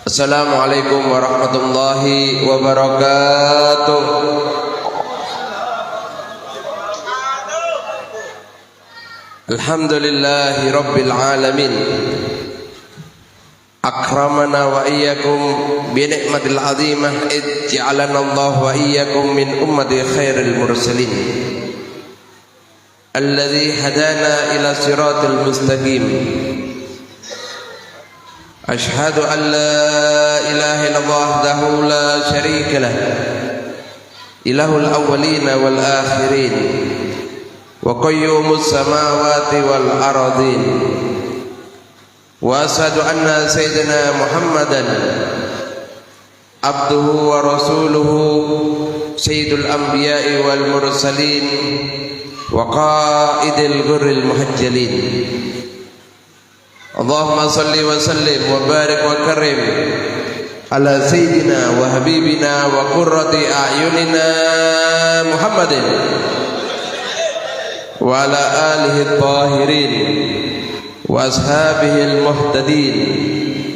Assalamualaikum warahmatullahi wabarakatuh. Alhamdulillahi rabbil alamin. Akramana wa iyyakum bi ni'matil azimah id ja'alana Allah wa iyyakum min ummati khairil mursalin alladzi hadana ila siratal mustaqim. Ashhadu an la ilaha illallah wahdahu la syarika lah, ilahul awwalin wal akhirin wa qayyumus samawati wal ardin. Wa asyhadu anna sayyidina Muhammadan abduhu wa rasuluhu sayyidul anbiya'i wal mursalin wa qaidil ghurril muhajjalin. Allahumma salli wa sallim wa barik wa karim ala sayyidina wa habibina wa qurrati a'yunina Muhammadin wa ala alihi at-tahirin wa ashabihi al-muhtadin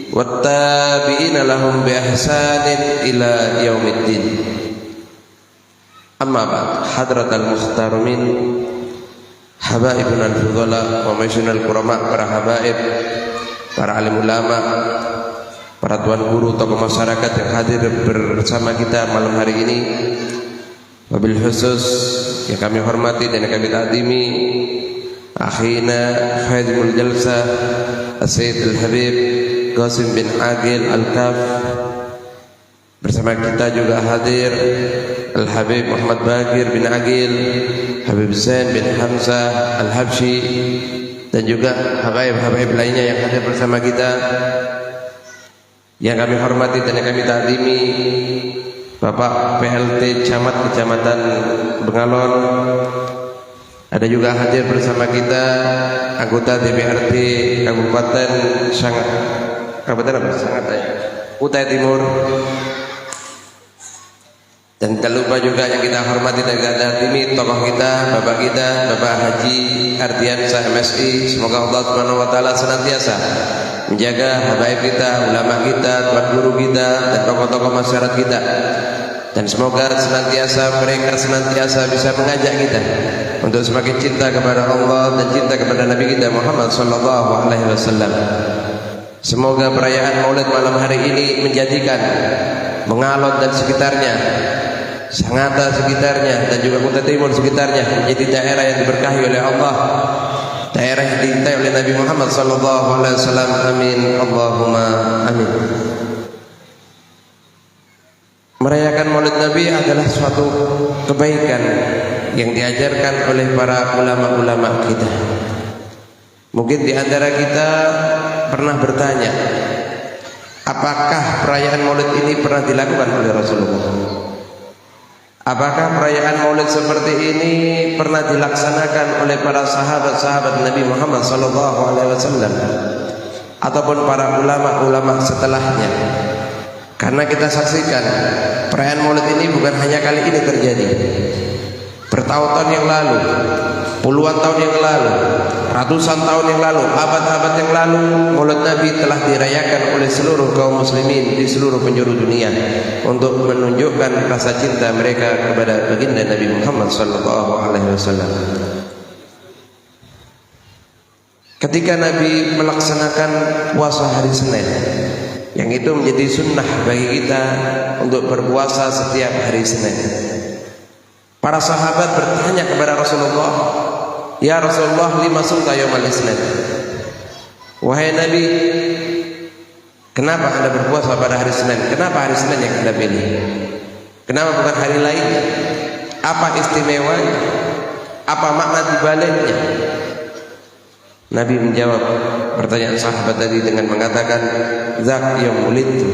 wa tabi'ina lahum bi ihsanin ila yaumiddin. Amma ba'd, hadratal muhtaramin, habaibun al-fudhala wa masyunal kurama, para habaib, para alim ulama, para tuan guru, tokoh masyarakat yang hadir bersama kita malam hari ini. Wabil khusus yang kami hormati dan yang kami takdimi akhina khadimul jalsa As-Sayyid Al-Habib Qasim bin Aqil Al-Kaf. Bersama kita juga hadir Al-Habib Muhammad Baqir bin Aqil, Habib Zain bin Hamzah Al-Habsyi, dan juga habaib-habaib lainnya yang hadir bersama kita, yang kami hormati dan yang kami takdimi Bapak PLT Camat Kecamatan Bengalon. Ada juga hadir bersama kita anggota DPRD Kabupaten Sangat, Kabupaten apa? Sangat ya, Kutai Timur. Dan tak lupa juga yang kita hormati dan kita takdimi tokoh kita, Bapak kita, Bapak Haji Ardiansyah MSI. Semoga Allah Subhanahu wa taala senantiasa menjaga habaib kita, ulama kita, tuan guru kita, dan tokoh-tokoh masyarakat kita. Dan semoga mereka senantiasa bisa mengajak kita untuk semakin cinta kepada Allah dan cinta kepada Nabi kita Muhammad sallallahu alaihi wasallam. Semoga perayaan Maulid malam hari ini menjadikan Bengalon dan sekitarnya, Sangatta sekitarnya, dan juga Kutai Timur sekitarnya menjadi daerah yang diberkahi oleh Allah, daerah yang dicintai oleh Nabi Muhammad sallallahu alaihi wasallam. Amin, Allahumma amin. Merayakan Maulid Nabi adalah suatu kebaikan yang diajarkan oleh para ulama-ulama kita. Mungkin di antara kita pernah bertanya, apakah perayaan Maulid ini pernah dilakukan oleh Rasulullah? Apakah perayaan Maulid seperti ini pernah dilaksanakan oleh para sahabat-sahabat Nabi Muhammad SAW ataupun para ulama-ulama setelahnya? Karena kita saksikan perayaan Maulid ini bukan hanya kali ini terjadi. Bertahun-tahun yang lalu, puluhan tahun yang lalu, ratusan tahun yang lalu, abad-abad yang lalu, Maulid Nabi telah dirayakan oleh seluruh kaum muslimin di seluruh penjuru dunia untuk menunjukkan rasa cinta mereka kepada baginda Nabi Muhammad SAW. Ketika Nabi melaksanakan puasa hari Senin, yang itu menjadi sunnah bagi kita untuk berpuasa setiap hari Senin, para sahabat bertanya kepada Rasulullah, "Ya Rasulullah, lima sumta yaumal Isnin?" Wahai Nabi, kenapa Anda berpuasa pada hari Senin? Kenapa hari Senin yang Anda pilih? Kenapa bukan hari lain? Apa istimewanya? Apa makna dibaliknya? Nabi menjawab pertanyaan sahabat tadi dengan mengatakan, "Zak yaum wulidtu."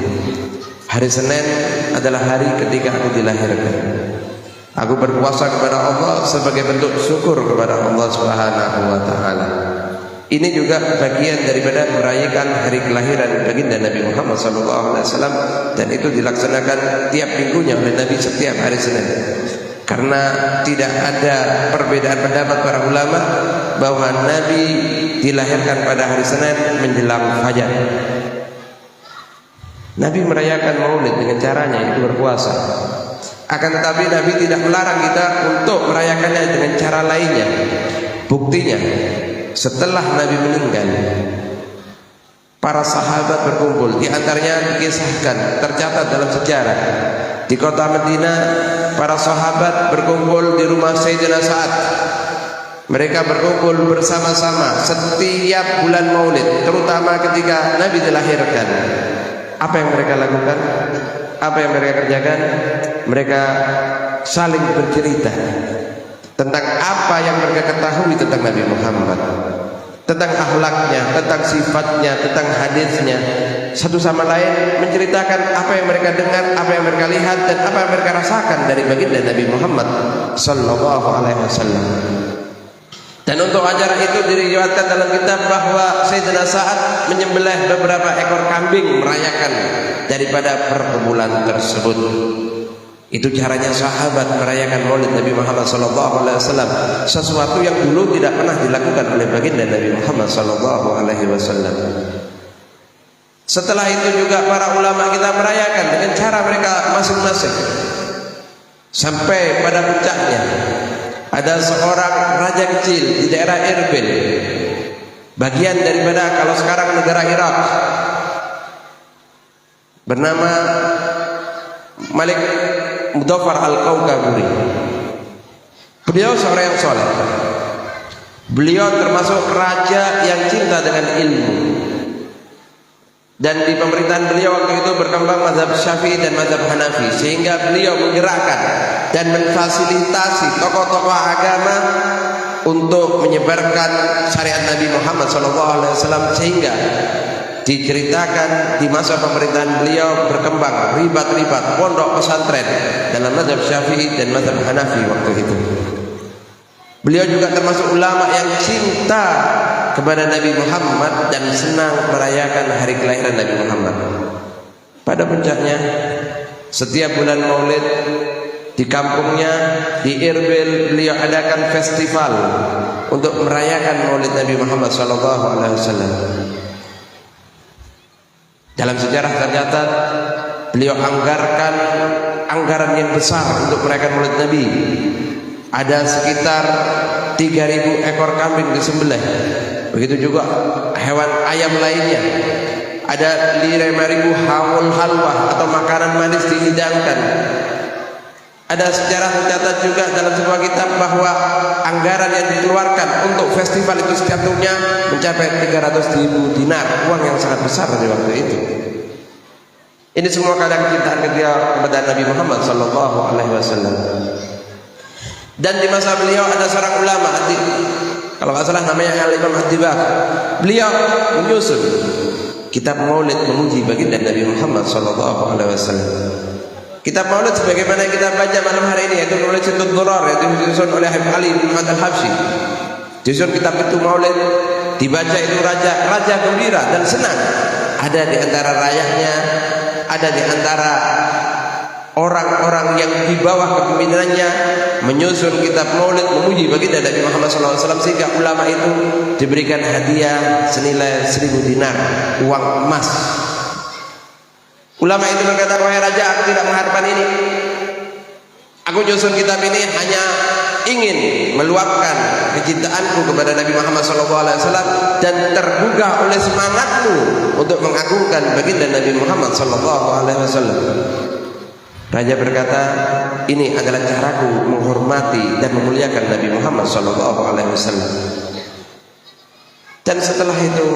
Hari Senin adalah hari ketika aku dilahirkan. Aku berpuasa kepada Allah sebagai bentuk syukur kepada Allah Subhanahu wa taala. Ini juga bagian daripada merayakan hari kelahiran baginda Nabi Muhammad SAW, dan itu dilaksanakan tiap minggunya oleh Nabi setiap hari Senin. Karena tidak ada perbedaan pendapat para ulama bahwa Nabi dilahirkan pada hari Senin menjelang fajar. Nabi merayakan maulid dengan caranya, itu berpuasa. Akan tetapi Nabi tidak melarang kita untuk merayakannya dengan cara lainnya. Buktinya, setelah Nabi meninggal, para sahabat berkumpul. Di antaranya dikisahkan, tercatat dalam sejarah, di kota Madinah para sahabat berkumpul di rumah Sayyidina Sa'ad. Mereka berkumpul bersama-sama setiap bulan maulid, terutama ketika Nabi dilahirkan. Apa yang mereka lakukan? Apa yang mereka kerjakan? Mereka saling bercerita tentang apa yang mereka ketahui tentang Nabi Muhammad, tentang akhlaknya, tentang sifatnya, tentang hadisnya. Satu sama lain menceritakan apa yang mereka dengar, apa yang mereka lihat, dan apa yang mereka rasakan dari baginda Nabi Muhammad sallallahu alaihi wasallam. Dan untuk acara itu diriwayatkan dalam kitab bahwa Sayyidina Sa'ad menyembelih beberapa ekor kambing merayakan daripada perkumpulan tersebut. Itu caranya sahabat merayakan maulid Nabi Muhammad sallallahu alaihi wasallam, sesuatu yang dulu tidak pernah dilakukan oleh baginda Nabi Muhammad sallallahu alaihi wasallam. Setelah itu juga para ulama kita merayakan dengan cara mereka masing-masing. Sampai pada puncaknya ada seorang raja kecil di daerah Erbil, bagian daripada kalau sekarang negara Irak, bernama Malik Mudaffar Al-Kaukaburi. Beliau seorang yang soleh. Beliau termasuk raja yang cinta dengan ilmu. Dan di pemerintahan beliau waktu itu berkembang mazhab Syafi'i dan mazhab Hanafi, sehingga beliau menggerakkan dan memfasilitasi tokoh-tokoh agama untuk menyebarkan syariat Nabi Muhammad SAW, sehingga diceritakan di masa pemerintahan beliau berkembang ribat-ribat pondok pesantren dalam mazhab Syafi'i dan mazhab Hanafi waktu itu. Beliau juga termasuk ulama yang cinta kepada Nabi Muhammad dan senang merayakan hari kelahiran Nabi Muhammad. Pada puncaknya, setiap bulan maulid di kampungnya di Erbil beliau adakan festival untuk merayakan maulid Nabi Muhammad SAW. Dalam sejarah tercatat beliau anggarkan anggaran yang besar untuk merayakan maulid Nabi. Ada sekitar 3.000 ekor kambing disembelih. Begitu juga hewan ayam lainnya. Ada 5.000 hamul halwa atau makanan manis dihidangkan. Ada sejarah tercatat juga dalam sebuah kitab bahwa anggaran yang dikeluarkan untuk festival itu setiap tahunnya mencapai 300.000 dinar, uang yang sangat besar di waktu itu. Ini semua kadang kecintaan kepada Nabi Muhammad sallallahu alaihi wasallam. Dan di masa beliau ada seorang ulama, kalau nggak salah namanya Al-Imam At-Tibah. Beliau menyusun kitab maulid memuji baginda Nabi Muhammad sallallahu alaihi wasallam. Kitab maulid sebagaimana yang kita baca malam hari ini, yaitu Maulid Sintud Durar, yaitu disusun oleh Habib Ali bin Muhammad Al-Habsyi. Disusun kitab itu maulid, dibaca itu raja gembira dan senang. Ada di antara rakyatnya, ada di antara orang-orang yang di bawah kepemimpinannya menyusun kitab maulid memuji baginda Nabi Muhammad SAW, sehingga ulama itu diberikan hadiah senilai 1.000 dinar, uang emas. Ulama itu berkata, wahai raja, aku tidak mengharapkan ini. Aku nyusun kitab ini hanya ingin meluapkan kecintaanku kepada Nabi Muhammad SAW dan tergugah oleh semangatmu untuk mengagungkan baginda Nabi Muhammad SAW. Raja berkata, ini adalah caraku menghormati dan memuliakan Nabi Muhammad SAW. Dan setelah itu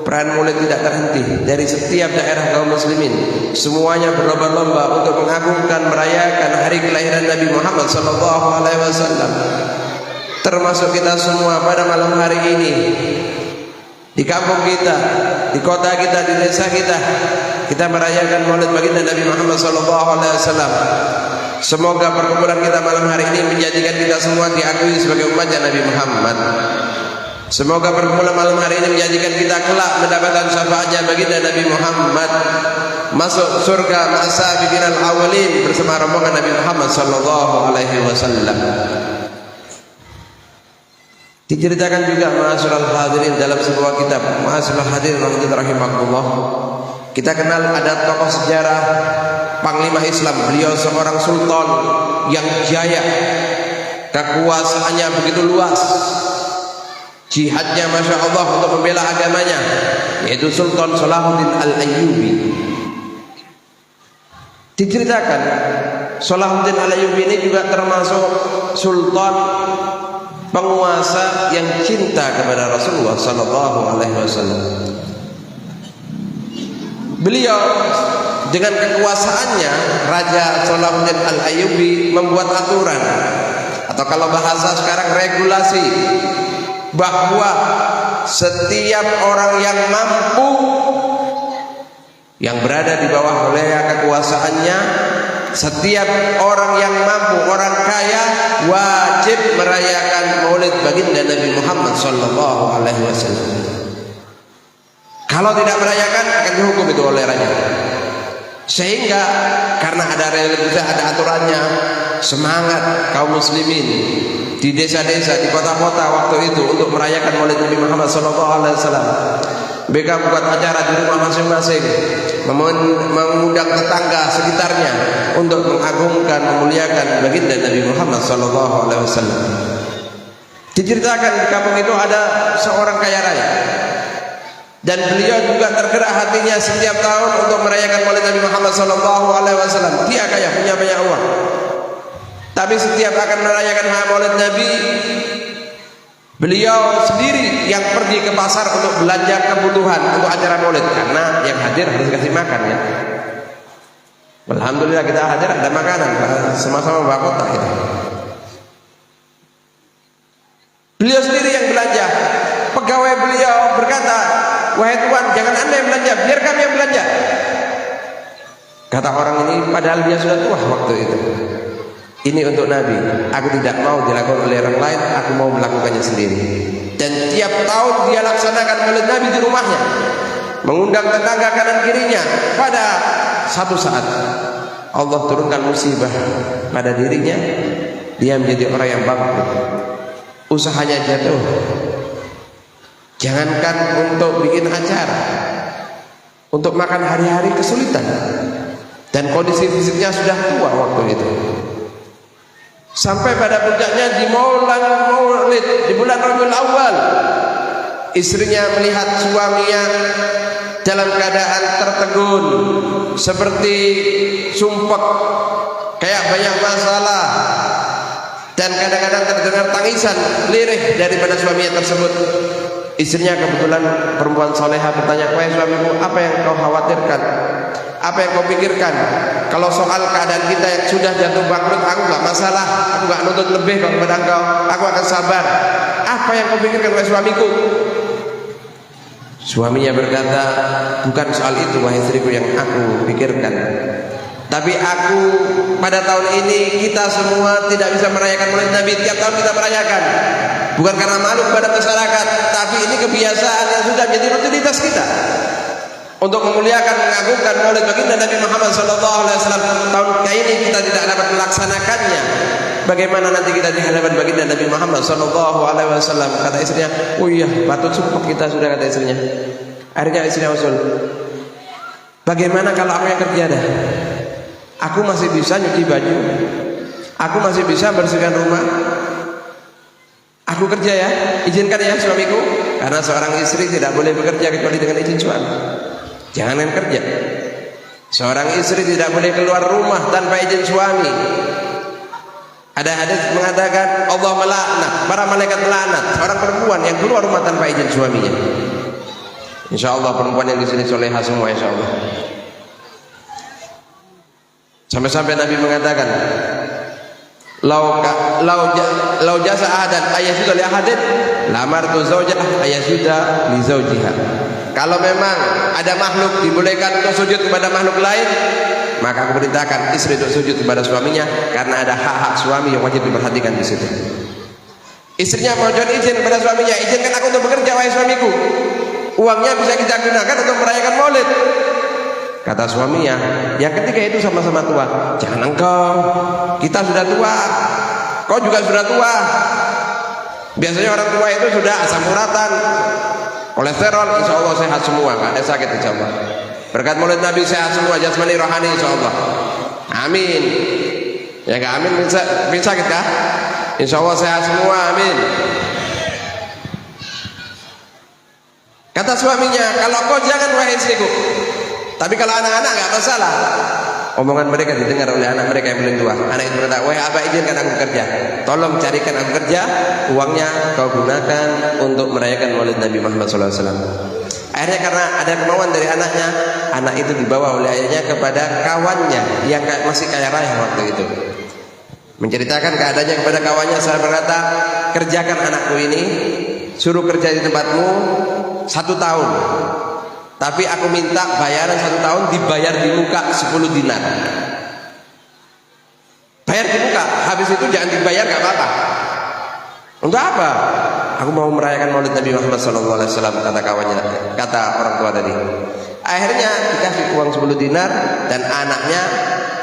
perayaan maulid tidak terhenti. Dari setiap daerah kaum muslimin semuanya berlomba-lomba untuk mengagungkan, merayakan hari kelahiran Nabi Muhammad SAW. Termasuk kita semua pada malam hari ini, di kampung kita, di kota kita, di desa kita, kita merayakan maulid baginda Nabi Muhammad SAW. Semoga perkumpulan kita malam hari ini menjadikan kita semua diakui sebagai umatnya Nabi Muhammad. Semoga perkumpulan malam hari ini menjadikan kita kelak mendapatkan syafaatnya baginda Nabi Muhammad, masuk surga ma'asa bikinal awalin bersama rombongan Nabi Muhammad SAW. Diceritakan juga ma'asyiral hadirin dalam sebuah kitab, ma'asyiral hadirin rahimahullah, Kita kenal ada tokoh sejarah Panglima Islam, beliau seorang sultan yang jaya, kekuasaannya begitu luas, jihadnya Masya Allah untuk membela agamanya, yaitu Sultan Salahuddin Al-Ayyubi. Diceritakan Salahuddin Al-Ayyubi ini juga termasuk sultan penguasa yang cinta kepada Rasulullah sallallahu alaihi wasallam. Beliau dengan kekuasaannya, Raja Salahuddin Al-Ayyubi membuat aturan, atau kalau bahasa sekarang regulasi, bahwa setiap orang yang mampu, yang berada di bawah wilayah kekuasaannya, setiap orang yang mampu, orang kaya, wajib merayakan Maulid baginda Nabi Muhammad sallallahu alaihi wasallam. Kalau tidak merayakan akan dihukum itu oleh raja. Sehingga karena ada religius, ada aturannya, semangat kaum muslimin di desa-desa, di kota-kota waktu itu untuk merayakan Maulid Nabi Muhammad SAW. Mereka buat acara di rumah masing-masing, mengundang tetangga sekitarnya untuk mengagungkan, memuliakan baginda Nabi Muhammad SAW. Diceritakan di kampung itu ada seorang kaya raya, dan beliau juga tergerak hatinya setiap tahun untuk merayakan Maulid Nabi Muhammad SAW. Dia kaya, punya banyak uang, tapi setiap akan merayakan Maulid Nabi, beliau sendiri yang pergi ke pasar untuk belanja kebutuhan untuk acara Maulid, karena yang hadir harus kasih makan ya. Alhamdulillah kita hadir ada makanan, sama-sama bawa kotak itu. Beliau sendiri yang belanja. Pegawai beliau berkata, "Wahai Tuan, jangan Anda yang belanja, biar kami yang belanja." Kata orang ini, padahal dia sudah tua waktu itu, "Ini untuk Nabi, aku tidak mau dilakukan oleh orang lain, aku mau melakukannya sendiri." Dan tiap tahun dia laksanakan Maulid Nabi di rumahnya, mengundang tetangga kanan kirinya. Pada satu saat Allah turunkan musibah pada dirinya, dia menjadi orang yang bangkrut, usahanya jatuh. Jangankan untuk bikin acara, untuk makan hari-hari kesulitan, dan kondisi fisiknya sudah tua waktu itu. Sampai pada puncaknya di Maulid di bulan Rabiul Awal, istrinya melihat suaminya dalam keadaan tertegun, seperti sumpek, kayak banyak masalah, dan kadang-kadang terdengar tangisan lirih daripada suaminya tersebut. Istrinya kebetulan perempuan soleha bertanya, "Wahai suamiku, apa yang kau khawatirkan? Apa yang kau pikirkan? Kalau soal keadaan kita yang sudah jatuh bangkrut, aku gak masalah, aku gak nuntut lebih kepada engkau, aku akan sabar. Apa yang kau pikirkan, wahai suamiku?" Suaminya berkata, "Bukan soal itu, wahai istriku, yang aku pikirkan. Tapi aku pada tahun ini kita semua tidak bisa merayakan Maulid Nabi. Tiap tahun kita merayakan, bukan karena malu kepada masyarakat, tapi ini kebiasaan yang sudah menjadi rutinitas kita untuk memuliakan, mengagungkan Maulid baginda Nabi Muhammad SAW. Tahun ini kita tidak dapat melaksanakannya. Bagaimana nanti kita di hadapan baginda Nabi Muhammad SAW?" Kata istrinya, "Oh iya, patut sumpah kita sudah," kata istrinya. Akhirnya istrinya usul, "Bagaimana kalau aku yang kerja dah? Aku masih bisa nyuci baju, aku masih bisa bersihkan rumah. Aku kerja ya, izinkan ya suamiku." Karena seorang istri tidak boleh bekerja kecuali dengan izin suami. Jangan kerja. Seorang istri tidak boleh keluar rumah tanpa izin suami. Ada hadis mengatakan Allah melaknat, para malaikat melaknat seorang perempuan yang keluar rumah tanpa izin suaminya. Insya Allah perempuan yang di sini soleha semua, insya Allah. Sampai-sampai Nabi mengatakan, "Lau jasa ahadan ayasjuda li ahadin, lamartu zaujah ayasjuda li zaujiha." Kalau memang ada makhluk dibolehkan untuk sujud kepada makhluk lain, maka aku perintahkan istri untuk sujud kepada suaminya, karena ada hak-hak suami yang wajib diperhatikan di situ. Istrinya mohon izin kepada suaminya, "Izinkan aku untuk bekerja, wahai suamiku. Uangnya bisa kita gunakan untuk merayakan Maulid." Kata suaminya, yang ketiga itu sama-sama tua. "Jangan engkau, kita sudah tua, kau juga sudah tua. Biasanya orang tua itu sudah asam uratan, kolesterol, insya Allah sehat semua, gak ada sakit insya Allah. Berkat maulid Nabi sehat semua jasmani rohani insyaallah. Amin. Ya enggak amin bisa sakit kah? Insyaallah sehat semua, amin. Kata suaminya, kalau kau jangan wahai istriku. Tapi kalau anak-anak enggak masalah. Omongan mereka didengar oleh anak mereka yang paling tua. Anak itu berkata, wahai abah izinkan aku kerja. Tolong carikan aku kerja. Uangnya kau gunakan untuk merayakan maulid Nabi Muhammad SAW. Akhirnya karena ada kemauan dari anaknya, anak itu dibawa oleh ayahnya kepada kawannya yang masih kaya raya waktu itu. Menceritakan keadaannya kepada kawannya, saya berkata, kerjakan anakku ini, suruh kerja di tempatmu 1 tahun. Tapi aku minta bayaran 1 tahun dibayar di muka 10 dinar. Bayar di muka, habis itu jangan dibayar gak apa-apa. Untuk apa? Aku mau merayakan maulid Nabi Muhammad SAW, kata kawannya, kata orang tua tadi. Akhirnya dikasih uang 10 dinar dan anaknya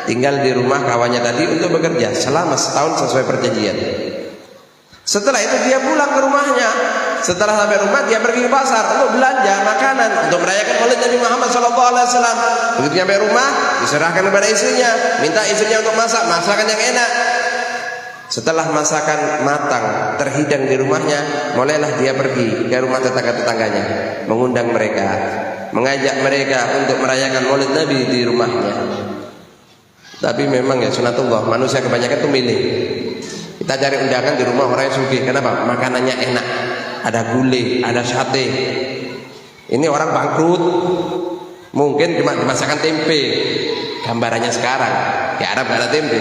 tinggal di rumah kawannya tadi untuk bekerja selama setahun sesuai perjanjian. Setelah itu dia pulang ke rumahnya. Setelah sampai rumah dia pergi ke pasar untuk belanja makanan untuk merayakan maulid Nabi Muhammad SAW. Begitu sampai rumah diserahkan kepada istrinya, minta istrinya untuk masak masakan yang enak. Setelah masakan matang terhidang di rumahnya, mulailah dia pergi ke rumah tetangga-tetangganya, mengundang mereka, mengajak mereka untuk merayakan maulid Nabi di rumahnya. Tapi memang ya sunatullah, manusia kebanyakan itu milih. Kita cari undangan di rumah orang yang sugih. Kenapa? Makanannya enak, ada gulai, ada sate. Ini orang bangkrut, mungkin cuma dimasakan tempe. Gambarannya sekarang di Arab gak ada tempe,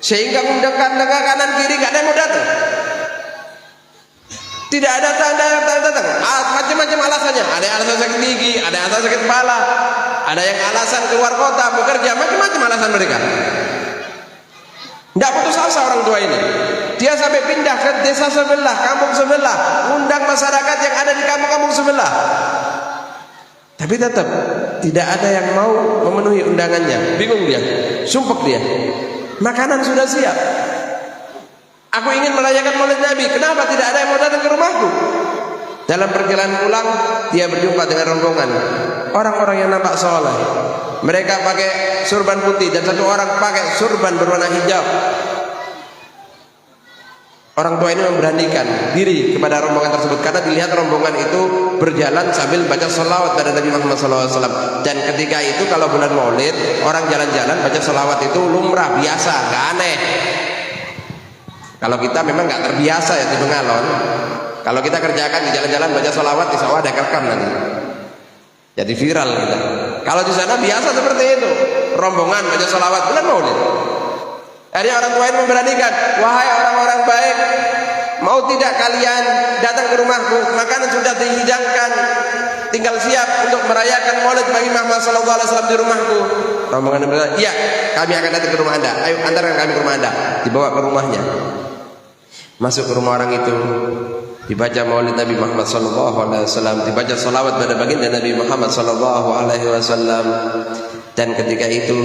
sehingga undangkan kanan kiri gak ada yang mau datang. Tidak ada tanda yang datang. Macam-macam alasannya. Ada yang alasan sakit gigi, ada yang alasan sakit kepala, ada yang alasan keluar kota bekerja, macam-macam alasan mereka. Tidak putus asa orang tua ini. Dia sampai pindah ke desa sebelah, kampung sebelah, undang masyarakat yang ada di kampung-kampung sebelah. Tapi tetap tidak ada yang mau memenuhi undangannya. Bingung dia, sumpek dia. Makanan sudah siap. Aku ingin merayakan maulid Nabi. Kenapa tidak ada yang mau datang ke rumahku? Dalam perjalanan pulang, dia berjumpa dengan rombongan orang-orang yang nampak soleh. Mereka pakai surban putih dan satu orang pakai surban berwarna hijau. Orang tua ini memberanikan diri kepada rombongan tersebut karena dilihat rombongan itu berjalan sambil baca sholawat pada Nabi Muhammad SAW. Dan ketika itu kalau bulan maulid, orang jalan-jalan baca sholawat itu lumrah, biasa, gak aneh. Kalau kita memang gak terbiasa ya di Bengalon. Kalau kita kerjakan di jalan-jalan baca sholawat, insya Allah ada kerekam nanti. Jadi viral kita. Kalau di sana biasa seperti itu, rombongan baca sholawat bulan maulid. Akhirnya orang tua ini memberanikan, wahai orang-orang baik, mau tidak kalian datang ke rumahku? Makanan sudah dihidangkan, tinggal siap untuk merayakan maulid bagi Muhammad SAW di rumahku. Rombongan berkata, iya, kami akan datang ke rumah anda. Ayo antarkan kami ke rumah anda. Dibawa ke rumahnya. Masuk ke rumah orang itu, dibaca maulid Nabi Muhammad SAW, dibaca salawat pada baginda Nabi Muhammad SAW. Dan ketika itu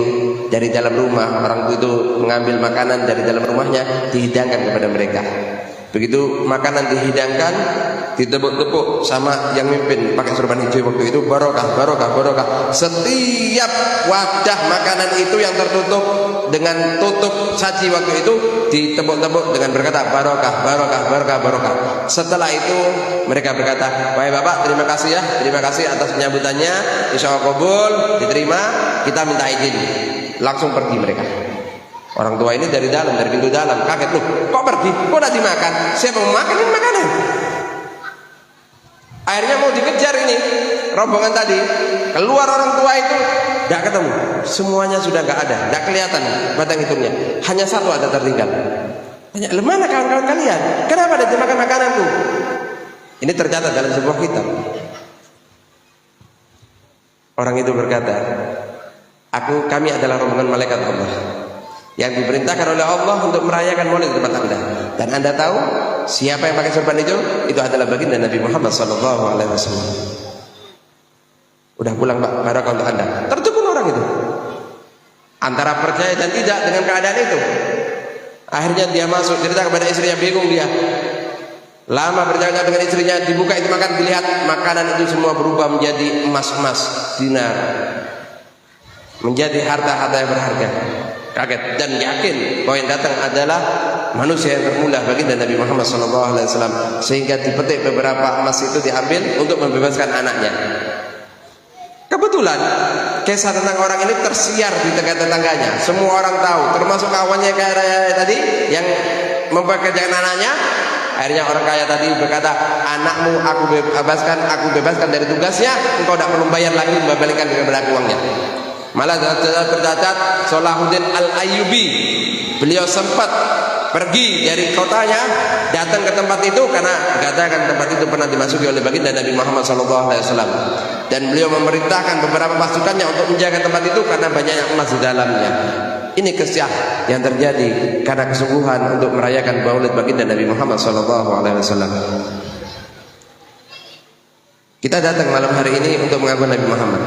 dari dalam rumah orang itu mengambil makanan dari dalam rumahnya, dihidangkan kepada mereka. Begitu makanan dihidangkan, ditepuk-tepuk sama yang mimpin pakai sorban hijau waktu itu, barokah, barokah, barokah. Setiap wadah makanan itu yang tertutup dengan tutup saji waktu itu ditepuk-tepuk dengan berkata barokah, barokah, barokah, barokah. Setelah itu mereka berkata, wahai bapak, terima kasih ya, terima kasih atas penyambutannya, insya Allah kabul, diterima, kita minta izin. Langsung pergi mereka. Orang tua ini dari dalam, dari pintu dalam, kaget, loh, kok pergi? Kok udah dimakan? Siapa mau makan ini makanan? Akhirnya mau dikejar ini rombongan tadi. Keluar orang tua itu, tidak ketemu. Semuanya sudah nggak ada, tidak kelihatan batang hidungnya. Hanya satu ada tertinggal. Tanya, mana kawan-kawan kalian? Kenapa ada dimakan makananku? Ini tercatat dalam sebuah kitab. Orang itu berkata, kami adalah rombongan malaikat Allah yang diperintahkan oleh Allah untuk merayakan maulid di tempat anda. Dan anda tahu siapa yang pakai sorban hijau? Itu adalah baginda Nabi Muhammad SAW. Udah pulang pak, barokah untuk anda. Tertukun orang itu antara percaya dan tidak dengan keadaan itu. Akhirnya dia masuk, cerita kepada istrinya, bingung dia. Lama berjalan dengan istrinya, dibuka itu makan, dilihat makanan itu semua berubah menjadi emas-emas, dinar, menjadi harta-harta yang berharga. Kaget dan yakin bahwa yang datang adalah manusia yang termulia baginda Nabi Muhammad SAW, sehingga dipetik beberapa emas itu diambil untuk membebaskan anaknya. Kebetulan kisah tentang orang ini tersiar di tetangganya, semua orang tahu, termasuk kawannya kayak tadi yang mempekerjakan anaknya. Akhirnya orang kaya tadi berkata, anakmu aku bebaskan dari tugasnya, engkau tidak perlu bayar lagi, membalikkan kepada uangnya. Malah tercatat Salahuddin Al-Ayyubi, beliau sempat pergi dari kotanya datang ke tempat itu karena katakan tempat itu pernah dimasuki oleh baginda Nabi Muhammad SAW, dan beliau memerintahkan beberapa pasukannya untuk menjaga tempat itu karena banyaknya emas di dalamnya. Ini kisah yang terjadi karena kesungguhan untuk merayakan Maulid baginda Nabi Muhammad SAW. Kita datang malam hari ini untuk mengagungkan Nabi Muhammad.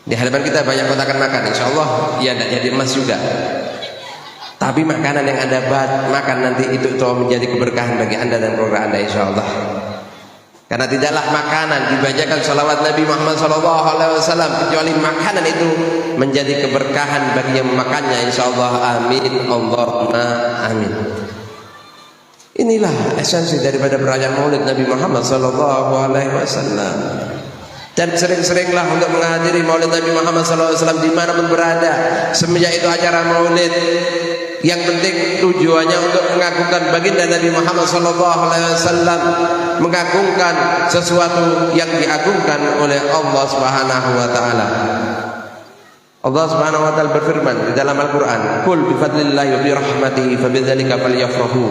Di hadapan kita banyak kotakan makan, insya Allah ya tidak jadi emas juga. Tapi makanan yang Anda makan nanti itu menjadi keberkahan bagi Anda dan keluarga Anda, insya Allah. Karena tidaklah makanan dibacakan salawat Nabi Muhammad SAW kecuali makanan itu menjadi keberkahan bagi yang memakannya, insya Allah. Amin, Allahumma amin. Inilah esensi daripada perayaan Maulid Nabi Muhammad SAW. Dan sering-seringlah untuk menghadiri Maulid Nabi Muhammad SAW dimanapun berada. Semenjak itu acara Maulid yang penting tujuannya untuk mengagungkan baginda Nabi Muhammad SAW, mengagungkan sesuatu yang diagungkan oleh Allah Subhanahu wa taala. Allah Subhanahu wa taala berfirman di dalam Al-Qur'an, "Qul bi fadlillahi wa bi rahmatihi fabidzalika falyafrahu."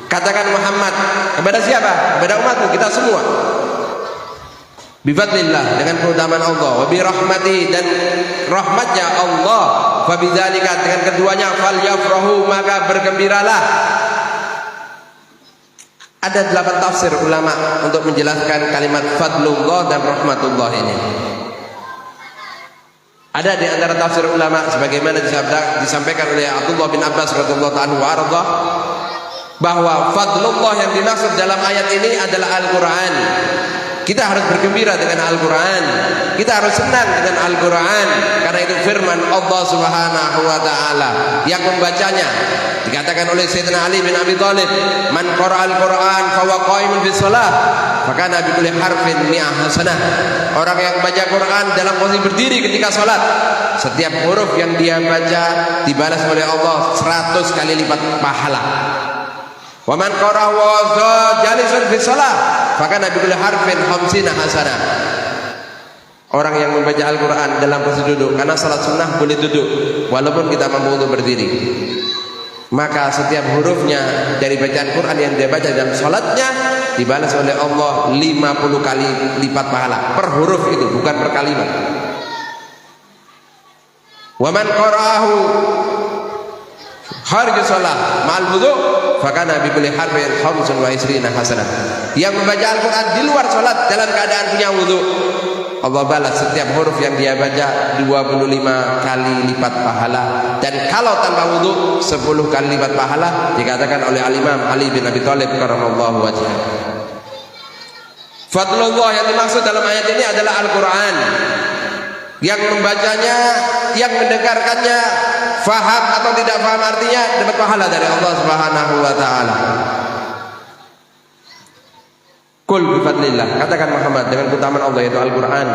Katakan Muhammad kepada siapa? Kepada umatmu, kita semua. Bi fadlillah, dengan keutamaan Allah, wa bi rahmatihi, dan rahmatnya Allah, fa bidzalika, dengan keduanya, falyafrahu, maka bergembiralah. Ada 8 tafsir ulama untuk menjelaskan kalimat fadlullah dan rahmatullah ini. Ada di antara tafsir ulama sebagaimana disampaikan oleh Abdullah bin Abbas radhiyallahu anhu warḍah, bahwa fadlullah yang dimaksud dalam ayat ini adalah Al-Qur'an. Kita harus bergembira dengan Al-Quran, kita harus senang dengan Al-Quran, karena itu firman Allah Subhanahu wa ta'ala yang membacanya. Dikatakan oleh Sayyidina Ali bin Abi Thalib, "Man qara'al Quran fa huwa qa'imun fi shalah, maka nabi kulli harfin mi'ah hasanah." Orang yang baca Quran dalam posisi berdiri ketika salat, setiap huruf yang dia baca dibalas oleh Allah 100 kali lipat pahala. Wa man qara'ahu wa jalisun fi shalah, maka nabi kulli harfin khamsina hasanah. Orang yang membaca Al-Quran dalam posisi duduk, karena salat sunnah boleh duduk walaupun kita mampu untuk berdiri, maka setiap hurufnya dari bacaan Quran yang dia baca dalam salatnya dibalas oleh Allah 50 kali lipat pahala per huruf itu, bukan per kalimat. Wa man qara'ahu kharij shalah ma'al wudu, fakana bi kulli harfin khamsun wa isrina hasanah. Yang membaca Al-Quran di luar salat dalam keadaan punya wudu, Allah balas setiap huruf yang dia baca 25 kali lipat pahala, dan kalau tanpa wudu 10 kali lipat pahala. Dikatakan oleh Al-Imam Ali bin Abi Thalib karramallahu wajhah. Fadlullah yang dimaksud dalam ayat ini adalah Al-Quran. Yang membacanya, yang mendengarkannya, faham atau tidak faham artinya, dapat pahala dari Allah Subhanahu wa taala. Qul bi fadlillah, katakan Muhammad dengan keutamaan Allah yaitu Al-Quran,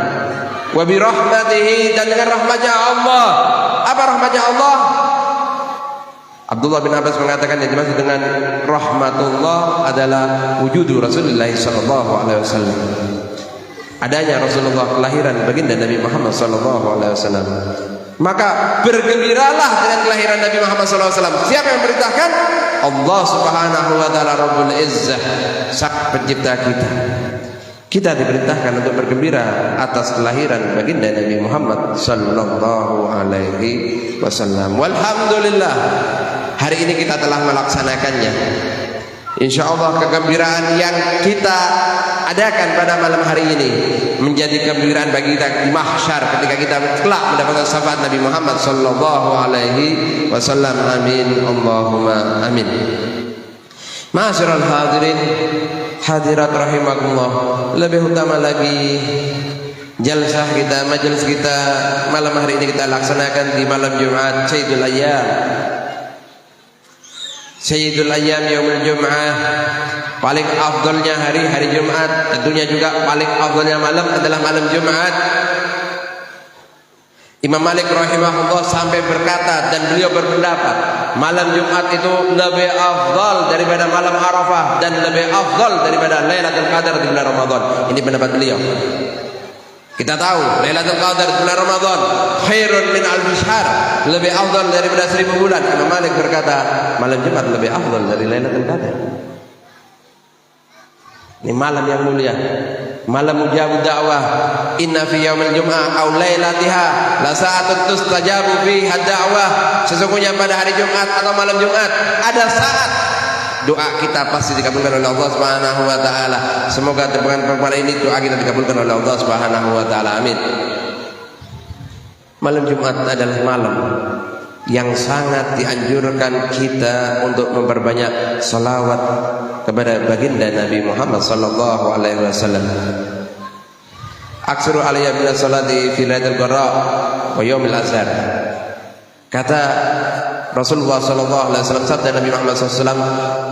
wa bi rahmatihi, dan dengan rahmatnya Allah. Apa rahmatnya Allah? Abdullah bin Abbas mengatakan yang dimaksud dengan rahmatullah adalah wujudu Rasulullah sallallahu alaihi wasallam, adanya Rasulullah, kelahiran baginda Nabi Muhammad sallallahu alaihi wasallam. Maka bergembiralah dengan kelahiran Nabi Muhammad SAW. Siapa yang memerintahkan? Allah Subhanahu wa taala Rabbul Izzah, sang pencipta kita. Kita diperintahkan untuk bergembira atas kelahiran baginda Nabi Muhammad sallallahu alaihi wasallam. Walhamdulillah, hari ini kita telah melaksanakannya. Insyaallah kegembiraan yang kita adakan pada malam hari ini menjadi kegembiraan bagi kita di mahsyar ketika kita kelak mendapatkan syafaat Nabi Muhammad sallallahu alaihi wasallam. Amin, Allahumma amin. Ma'asyiral hadirin, hadirat rahimakumullah, lebih utama lagi jalsah kita, majelis kita malam hari ini kita laksanakan di malam Jumat Sayyidul Ayyam. Sayyidul Ayyam yaumul Jum'ah, paling afdalnya hari Jumat, tentunya juga paling afdalnya malam adalah malam Jumat. Imam Malik rahimahullah sampai berkata dan beliau berpendapat malam Jumat itu lebih afdal daripada malam Arafah dan lebih afdal daripada Lailatul Qadar di bulan Ramadan. Ini pendapat beliau. Kita tahu Lailatul Qadar di bulan Ramadan khairun min alfi syahr, lebih afdal daripada 1000 bulan. Imam Malik berkata malam Jumat lebih afdal dari Lailatul Qadar. Ini malam yang mulia, malam mujabud da'wah. Inna fi yaumil jum'ah aw lailatiha la sa'atun tustajabu fiha da'wah. Sesungguhnya pada hari Jumat atau malam Jumat ada saat doa kita pasti dikabulkan oleh Allah Subhanahu wa taala. Semoga terbangan kepala ini doa kita dikabulkan oleh Allah Subhanahu wa taala. Amin. Malam Jumat adalah malam yang sangat dianjurkan kita untuk memperbanyak salawat kepada baginda Nabi Muhammad sallallahu alaihi wasallam. Aksuru alayya min salati fi lailatul qadar wa yaumil azhar. Kata Rasulullah sallallahu alaihi wasallam, sabda Nabi Muhammad SAW,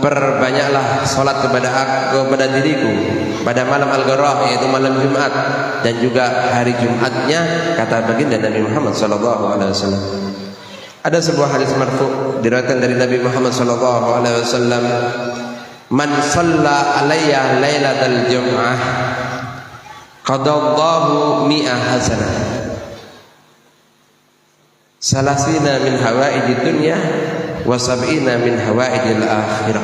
perbanyaklah salat kepada diriku pada malam al-gharah, yaitu malam Jumat dan juga hari Jumatnya, kata baginda Nabi Muhammad sallallahu alaihi wasallam. Ada sebuah hadis marfu diriwayatkan dari Nabi Muhammad sallallahu alaihi wasallam, man shalla alayya lailatal jum'ah qadallahu mi'a hasanah salasina min hawaidid dunya wa sab'ina min hawaidil akhirah.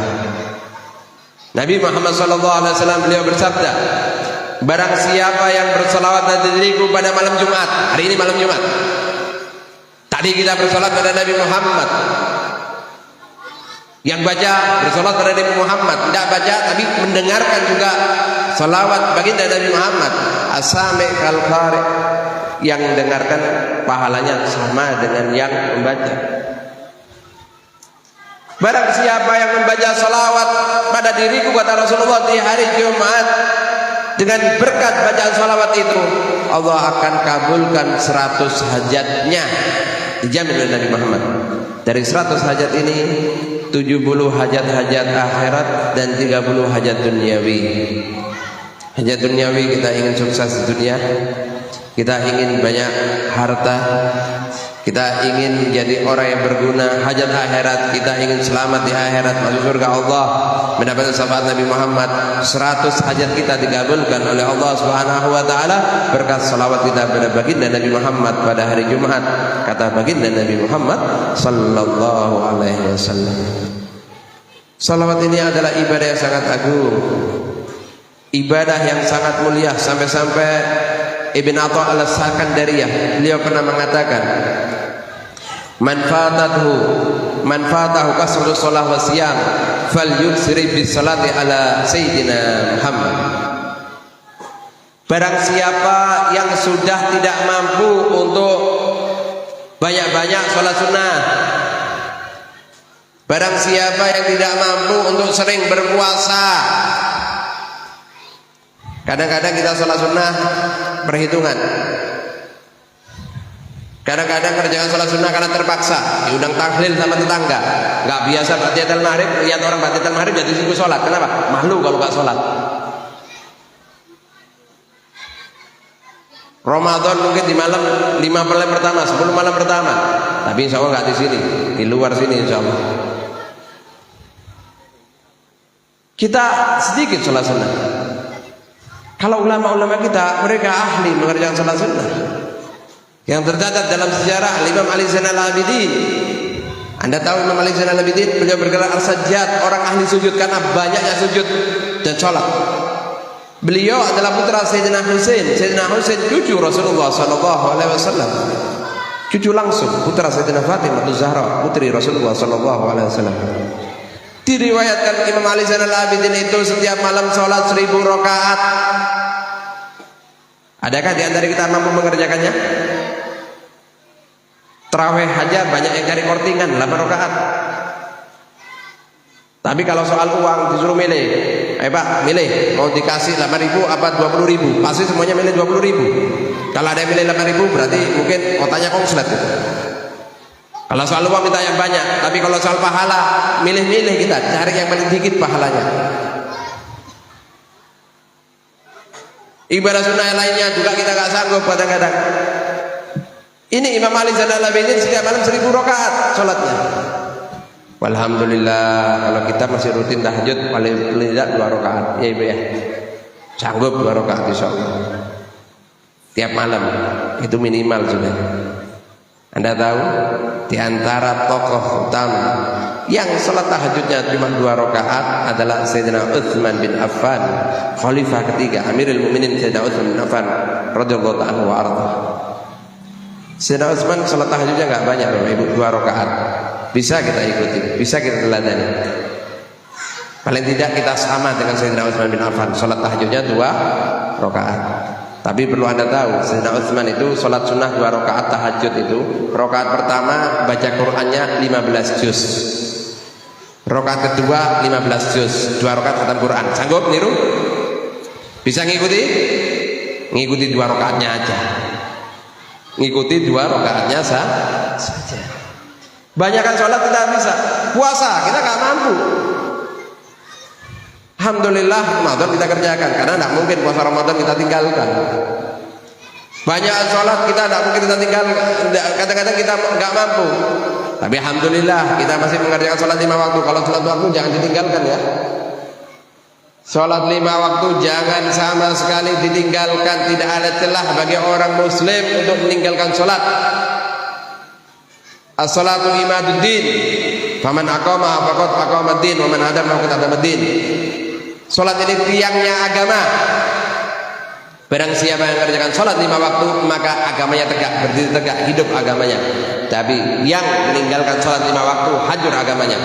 Nabi Muhammad sallallahu alaihi wasallam beliau bersabda, barang siapa yang berselawat pada diriku pada malam Jumat, hari ini malam Jumat. Tadi kita bersolat pada Nabi Muhammad. Yang baca bersolat pada Nabi Muhammad, tidak baca tapi mendengarkan juga salawat baginda Nabi Muhammad. Asami kal qari, yang dengarkan pahalanya sama dengan yang membaca. Barang siapa yang membaca salawat pada diriku, kata Rasulullah, di hari Jumat, dengan berkat bacaan salawat itu Allah akan kabulkan 100 hajatnya, dijamin oleh Nabi Muhammad. Dari 100 hajat ini 70 hajat-hajat akhirat dan 30 hajat duniawi. Hajat duniawi, kita ingin sukses di dunia, kita ingin banyak harta, kita ingin jadi orang yang berguna. Hajat akhirat, kita ingin selamat di akhirat, masuk surga Allah, mendapatkan syafaat Nabi Muhammad. 100 hajat kita dikabulkan oleh Allah Subhanahu wa taala berkat salawat kita pada baginda Nabi Muhammad pada hari Jumat. Kata baginda Nabi Muhammad sallallahu alaihi wasallam, salawat ini adalah ibadah yang sangat agung, ibadah yang sangat mulia. Sampai-sampai Ibn Atha al-Sakandariyah beliau pernah mengatakan, man fatahu kasru shalah wa siyam falyuksiri bis salati ala sayyidina Muhammad. Barang siapa yang sudah tidak mampu untuk banyak-banyak sholat sunnah, barang siapa yang tidak mampu untuk sering berpuasa. Kadang-kadang kita sholat sunnah perhitungan, kadang-kadang kerjakan sholat sunnah karena terpaksa, diundang tahlil sama tetangga, nggak biasa ba'datul maghrib, lihat orang ba'datul maghrib jadi sibuk sholat. Kenapa? Malu kalau nggak sholat. Ramadan mungkin di malam 5 malam pertama, 10 malam pertama, tapi insya Allah nggak di sini, di luar sini insya Allah. Kita sedikit sholat sunnah. Kalau ulama-ulama kita, mereka ahli mengerjakan sholat sunnah. Yang tercatat dalam sejarah Imam Ali Zainal Abidin. Anda tahu Imam Ali Zainal Abidin, beliau bergerak al-sajjad, orang ahli sujud karena banyaknya sujud dan sholat. Beliau adalah putra Sayyidina Husain. Sayyidina Husain cucu Rasulullah sallallahu alaihi wasallam. Cucu langsung putra Sayyidina Fatimah Az-Zahra, putri Rasulullah sallallahu alaihi wasallam. Diriwayatkan Imam Ali Zainal Abidin itu setiap malam sholat 1000 rakaat. Adakah di antara kita mampu mengerjakannya? Tarawih aja banyak yang cari kortingan 8 rakaat. Tapi kalau soal uang disuruh milih Ayo Pak, milih mau dikasih 8.000 apa 20.000? Pasti semuanya milih 20.000. Kalau ada yang milih 8.000 berarti mungkin otaknya konslet. Kalau soal uang minta yang banyak, tapi kalau soal pahala milih-milih kita, cari yang paling dikit pahalanya. Ibadah sunnah yang lainnya juga kita gak sanggup kadang-kadang. Ini Imam Ali Zainal Abidin setiap malam 1.000 rakaat sholatnya. Alhamdulillah kalau kita masih rutin tahajud paling tidak 2 rakaat ya ibu ya, sanggup 2 rakaat insyaallah tiap malam, itu minimal sudah. Anda tahu di antara tokoh utama yang sholat tahajudnya cuma 2 rakaat adalah Sayyidina Utsman bin Affan, khalifah ketiga Amirul Mukminin Sayyidina Utsman bin Affan radhiyallahu ta'ala wa arda. Sayyidina Utsman sholat tahajudnya nggak banyak loh ibu, 2 rakaat. Bisa kita ikuti, bisa kita teladani. Paling tidak kita sama dengan Sayyidina Utsman bin Affan, sholat tahajudnya 2 rakaat. Tapi perlu Anda tahu, Sayyidina Utsman itu sholat sunnah 2 rakaat tahajud itu, rakaat pertama baca Qur'annya 15 juz, rakaat kedua 15 juz, 2 rakaat khatam Qur'an. Sanggup niru? Bisa ngikuti? Ngikuti 2 rakaatnya aja. Ngikuti 2 rakaatnya saja. Banyakan sholat tidak bisa, puasa kita nggak mampu. Alhamdulillah Ramadan kita kerjakan, karena tidak mungkin puasa Ramadan kita tinggalkan. Banyak sholat kita tidak mungkin kita tinggalkan, kadang-kadang kita nggak mampu. Tapi alhamdulillah kita masih mengerjakan sholat 5 waktu. Kalau sholat waktu jangan ditinggalkan ya. Sholat 5 waktu jangan sama sekali ditinggalkan. Tidak ada celah bagi orang muslim untuk meninggalkan sholat. As-salatu imaduddin, faman aqama faqad aqamaddin, wa man hadama faqad hadamaddin. Salat ini tiangnya agama. Barang siapa yang mengerjakan salat 5 waktu, maka agamanya tegak, berdiri tegak, hidup agamanya. Tapi yang meninggalkan salat 5 waktu, hancur agamanya.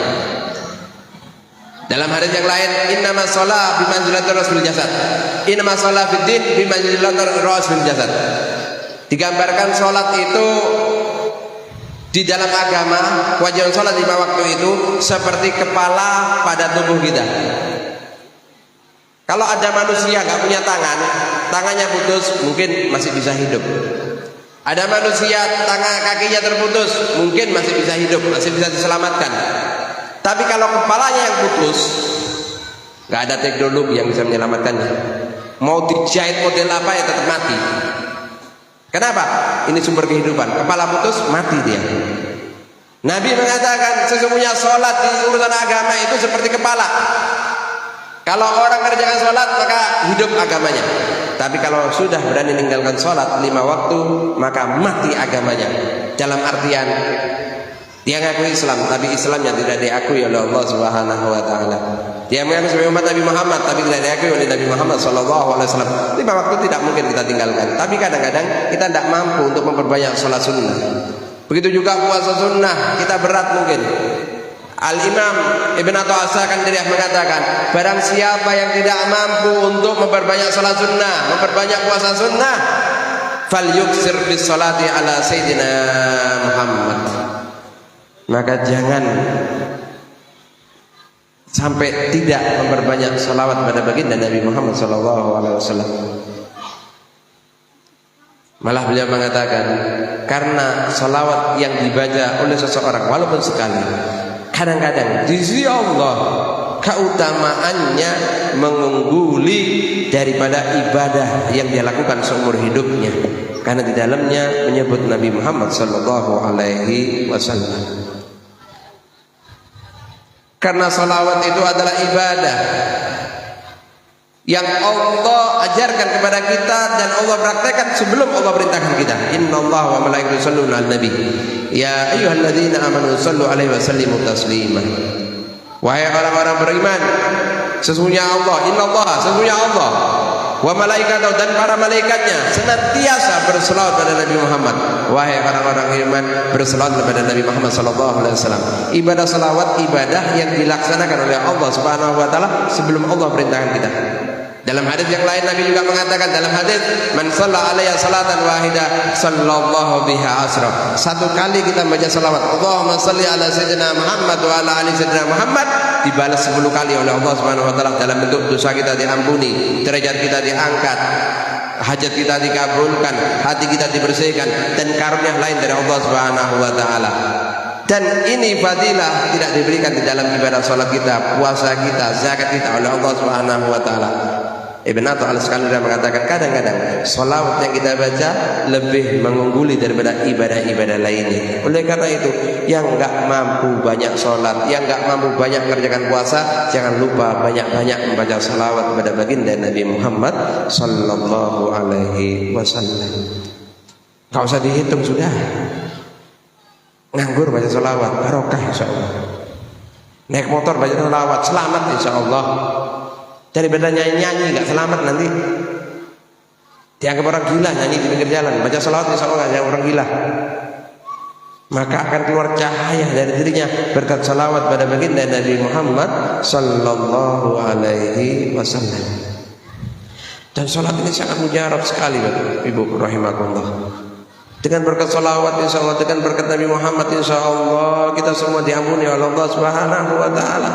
Dalam hadis yang lain, innamas shalah bimanzilatir rasul jasad. Innamas shalah fid din bimanzilatir rasul jasad. Digambarkan salat itu di dalam agama, kewajiban sholat 5 waktu itu seperti kepala pada tubuh kita. Kalau ada manusia gak punya tangan, tangannya putus, mungkin masih bisa hidup. Ada manusia kakinya terputus, mungkin masih bisa hidup, masih bisa diselamatkan. Tapi kalau kepalanya yang putus, gak ada teknologi yang bisa menyelamatkannya. Mau dijahit model apa ya tetap mati. Kenapa? Ini sumber kehidupan. Kepala putus, mati dia. Nabi mengatakan sesungguhnya sholat di urusan agama itu seperti kepala. Kalau orang mengerjakan sholat maka hidup agamanya. Tapi kalau sudah berani meninggalkan sholat 5 waktu maka mati agamanya. Dalam artian dia ngaku Islam, tapi Islamnya tidak diakui oleh Allah Subhanahu wa taala. Dia mengaku sebagai umat Nabi Muhammad, tapi tidak diakui oleh Nabi Muhammad sallallahu alaihi wasallam. 5 waktu tidak mungkin kita tinggalkan. Tapi kadang-kadang kita tidak mampu untuk memperbanyak sholat sunnah. Begitu juga puasa sunnah, kita berat mungkin. Al-Imam Ibn Atha'asa Kandiriyah mengatakan, barang siapa yang tidak mampu untuk memperbanyak sholat sunnah, memperbanyak puasa sunnah, fal yuksir bis sholati ala Sayyidina Muhammad. Maka jangan sampai tidak memperbanyak salawat pada baginda Nabi Muhammad SAW. Malah beliau mengatakan, karena salawat yang dibaca oleh seseorang walaupun sekali, kadang-kadang di sisi Allah keutamaannya mengungguli daripada ibadah yang dia lakukan seumur hidupnya, karena di dalamnya menyebut Nabi Muhammad SAW. Karena salawat itu adalah ibadah yang Allah ajarkan kepada kita dan Allah praktekkan sebelum Allah perintahkan kita. Innallaha wa malaikatahu yusholluna 'alan nabi ya ayyuhalladzina amanu shallu 'alaihi wa sallimu taslima. Wahai orang-orang beriman, sesungguhnya Allah, innallaha, sesungguhnya Allah, wa malaikatahu, dan para malaikatnya senantiasa berselawat pada Nabi Muhammad. Wahai orang-orang beriman, berselawat kepada Nabi Muhammad sallallahu alaihi wasallam. Ibadah salawat ibadah yang dilaksanakan oleh Allah Subhanahu wa taala sebelum Allah perintahkan kita. Dalam hadis yang lain Nabi juga mengatakan, dalam hadis, man shalla alayya salatan wahidah sallallahu biha asra. Satu kali kita baca salawat, Allahumma shalli ala sayyidina Muhammad wa ala ali sayyidina Muhammad, dibalas 10 kali oleh Allah Subhanahu wa taala dalam bentuk dosa kita diampuni, derajat kita diangkat, hajat kita dikabulkan, hati kita dibersihkan, dan karunia lain dari Allah Subhanahu wa taala. Dan ini fadilah tidak diberikan di dalam ibadah salat kita, puasa kita, zakat kita oleh Allah Subhanahu wa taala. Ibn Atta al-Iskandari mengatakan kadang-kadang salawat yang kita baca lebih mengungguli daripada ibadah-ibadah lainnya. Oleh karena itu, yang enggak mampu banyak salat, yang enggak mampu banyak mengerjakan puasa, jangan lupa banyak-banyak membaca salawat kepada baginda Nabi Muhammad sallallahu alaihi wasallam. Enggak usah dihitung sudah. Nganggur baca salawat, barokah insyaallah. Naik motor baca salawat, selamat insyaallah. Daripada nyanyi-nyanyi gak selamat nanti dianggap orang gila nyanyi di pinggir jalan. Baca salawat insya Allah gak orang gila, maka akan keluar cahaya dari dirinya berkat salawat pada baginda Nabi Muhammad sallallahu alaihi wasallam. Dan salat ini sangat mujarab sekali Bapak Ibu rahimakumullah. Dengan berkat salawat insya Allah, dengan berkat Nabi Muhammad insya Allah kita semua diampuni oleh Allah Subhanahu wa taala.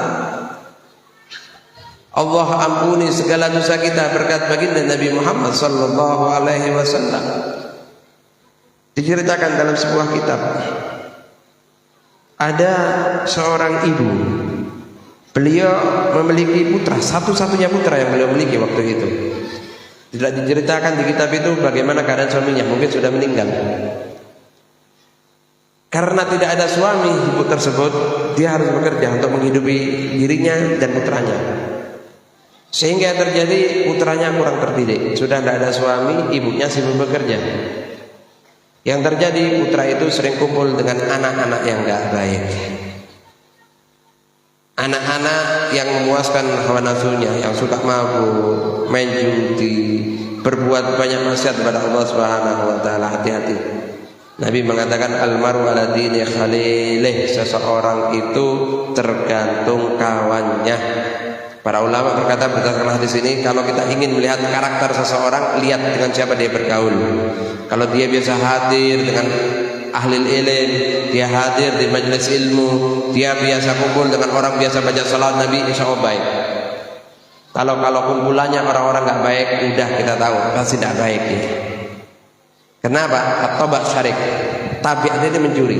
Allah ampuni segala dosa kita berkat baginda Nabi Muhammad sallallahu alaihi wasallam. Diceritakan dalam sebuah kitab, ada seorang ibu, beliau memiliki putra, satu-satunya putra yang beliau miliki waktu itu. Tidak diceritakan di kitab itu bagaimana keadaan suaminya, mungkin sudah meninggal. Karena tidak ada suami ibu tersebut, dia harus bekerja untuk menghidupi dirinya dan putranya. Sehingga terjadi putranya kurang terdidik, sudah tidak ada suami, ibunya sibuk bekerja. Yang terjadi putra itu sering kumpul dengan anak-anak yang gak baik, anak-anak yang memuaskan hawa nafsunya, yang suka mabuk, main judi, berbuat banyak maksiat kepada Allah Subhanahu wa taala. Hati-hati. Nabi mengatakan almaru ala dini khalilih, seseorang itu tergantung kawannya. Para ulama berkata berdasarkan hadis ini, kalau kita ingin melihat karakter seseorang, lihat dengan siapa dia bergaul. Kalau dia biasa hadir dengan ahli ilmu, dia hadir di majelis ilmu, dia biasa kumpul dengan orang biasa baca salat Nabi, insya Allah baik. Kalau kumpulannya orang-orang nggak baik, udah kita tahu pasti tidak baik dia. Kenapa? At-tabak syarik, tabiatnya ini mencuri.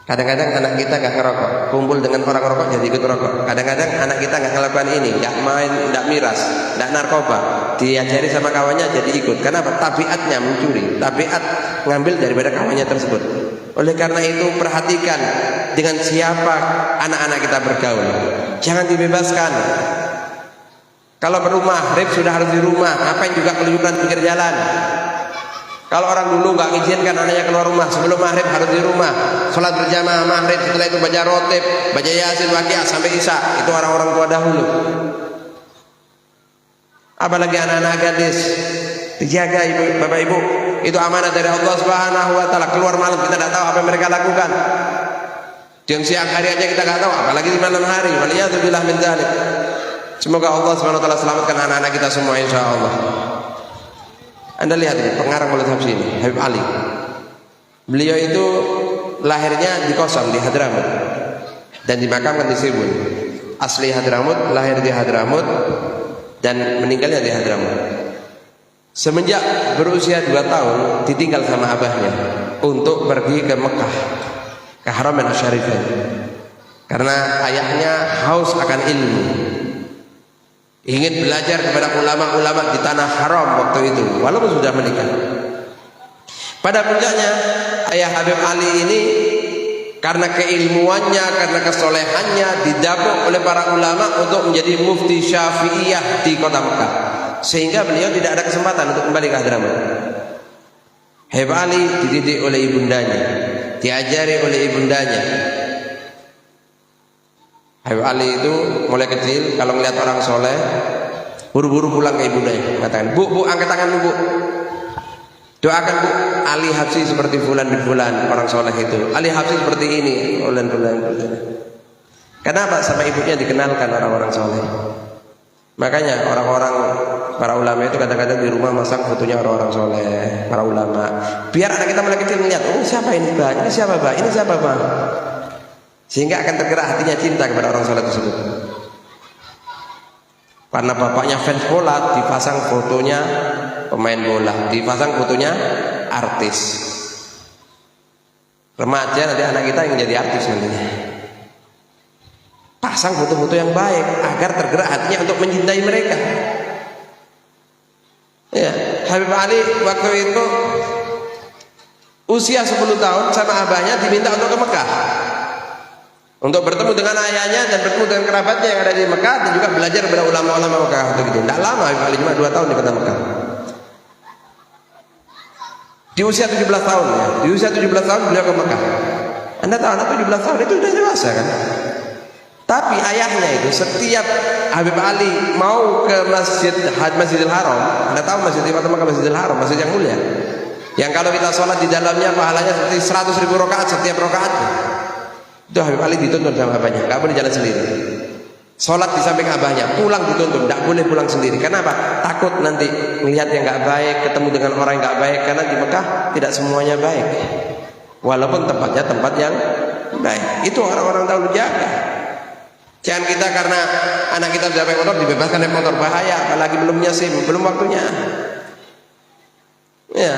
Kadang-kadang anak kita gak ngerokok, kumpul dengan orang rokok jadi ikut rokok. Kadang-kadang anak kita gak ngelakukan ini, gak main, gak miras, gak narkoba, diajari sama kawannya jadi ikut. Kenapa? Tabiatnya mencuri, tabiat ngambil daripada kawannya tersebut. Oleh karena itu perhatikan dengan siapa anak-anak kita bergaul. Jangan dibebaskan. Kalau berumah, maghrib sudah harus di rumah. Ngapain juga keluyuran pinggir jalan? Kalau orang dulu nggak izinkan anaknya keluar rumah, sebelum maghrib harus di rumah, sholat berjamaah maghrib, setelah itu baca rotib, baca yasin, waqiah sampai isya. Itu orang-orang tua dahulu. Apalagi anak-anak gadis, dijaga ibu, bapak ibu, itu amanah dari Allah Subhanahu wa taala. Keluar malam kita tidak tahu apa yang mereka lakukan. Yang siang hari aja kita nggak tahu, apalagi di malam hari. Waliyadzubillah min dzalik. Semoga Allah Subhanahu wa taala selamatkan anak-anak kita semua insyaallah. Anda lihat ini pengarang Maulid Habsyi ini, Habib Ali. Beliau itu lahirnya di Qasam, di Hadramut, dan dimakamkan di Sibun. Asli Hadramut, lahir di Hadramut, dan meninggalnya di Hadramut. Semenjak berusia 2 tahun ditinggal sama abahnya untuk pergi ke Mekah, ke Haramain Asy-Syarifain, karena ayahnya haus akan ilmu, ingin belajar kepada ulama-ulama di tanah haram waktu itu, walaupun sudah menikah. Pada puncaknya ayah Habib Ali ini karena keilmuannya, karena kesolehannya didapuk oleh para ulama untuk menjadi mufti Syafi'iyah di kota Mekah, sehingga beliau tidak ada kesempatan untuk kembali ke Hadramut. Habib Ali dididik oleh ibundanya, diajari oleh ibundanya. Habib Ali itu mulai kecil kalau melihat orang soleh buru-buru pulang ke ibundanya, mengatakan, Bu, angkat tanganmu, Bu, doakan, Bu, Ali Habsyi seperti fulan bin fulan, orang soleh itu. Ali Habsyi seperti ini, fulan. Kenapa? Sama ibunya dikenalkan orang-orang soleh. Makanya orang-orang, para ulama itu kadang-kadang di rumah masang fotonya orang-orang soleh, para ulama, biar anak kita mulai kecil melihat, oh siapa ini, Pak? Ini siapa, Pak? Ini siapa, Pak? sehingga akan tergerak hatinya cinta kepada orang soleh tersebut. Karena bapaknya fans bola, dipasang fotonya pemain bola, dipasang fotonya artis. Remaja nanti anak kita yang jadi artis nantinya. Pasang foto-foto yang baik agar tergerak hatinya untuk mencintai mereka. Ya, Habib Ali waktu itu usia 10 tahun sama abahnya diminta untuk ke Mekah, untuk bertemu dengan ayahnya dan bertemu dengan kerabatnya yang ada di Mekah, dan juga belajar kepada ulama-ulama Mekah. Tidak lama, Habib Ali cuma 2 tahun di kota Mekah. Di usia 17 tahun ya. Di usia 17 tahun beliau ke Mekah. Anda tahu anak 17 tahun itu sudah dewasa kan? Tapi ayahnya itu setiap Habib Ali mau ke Masjidil Haram, Anda tahu Masjid di kota Mekah, Masjidil Haram, masjid yang mulia, yang kalau kita sholat di dalamnya pahalanya seperti 100.000 rakaat setiap rakaat. Itu Habib Ali dituntun sama abahnya, nggak boleh jalan sendiri. Sholat di samping abahnya, pulang dituntun, tidak boleh pulang sendiri. Kenapa? Takut nanti melihat yang nggak baik, ketemu dengan orang yang nggak baik. Karena di Mekah tidak semuanya baik, walaupun tempatnya tempat yang baik. Itu orang-orang dahulu jaga. Jangan kita karena anak kita sudah pakai motor dibebaskan dari motor, bahaya. Apalagi belum punya SIM, belum waktunya. Ya,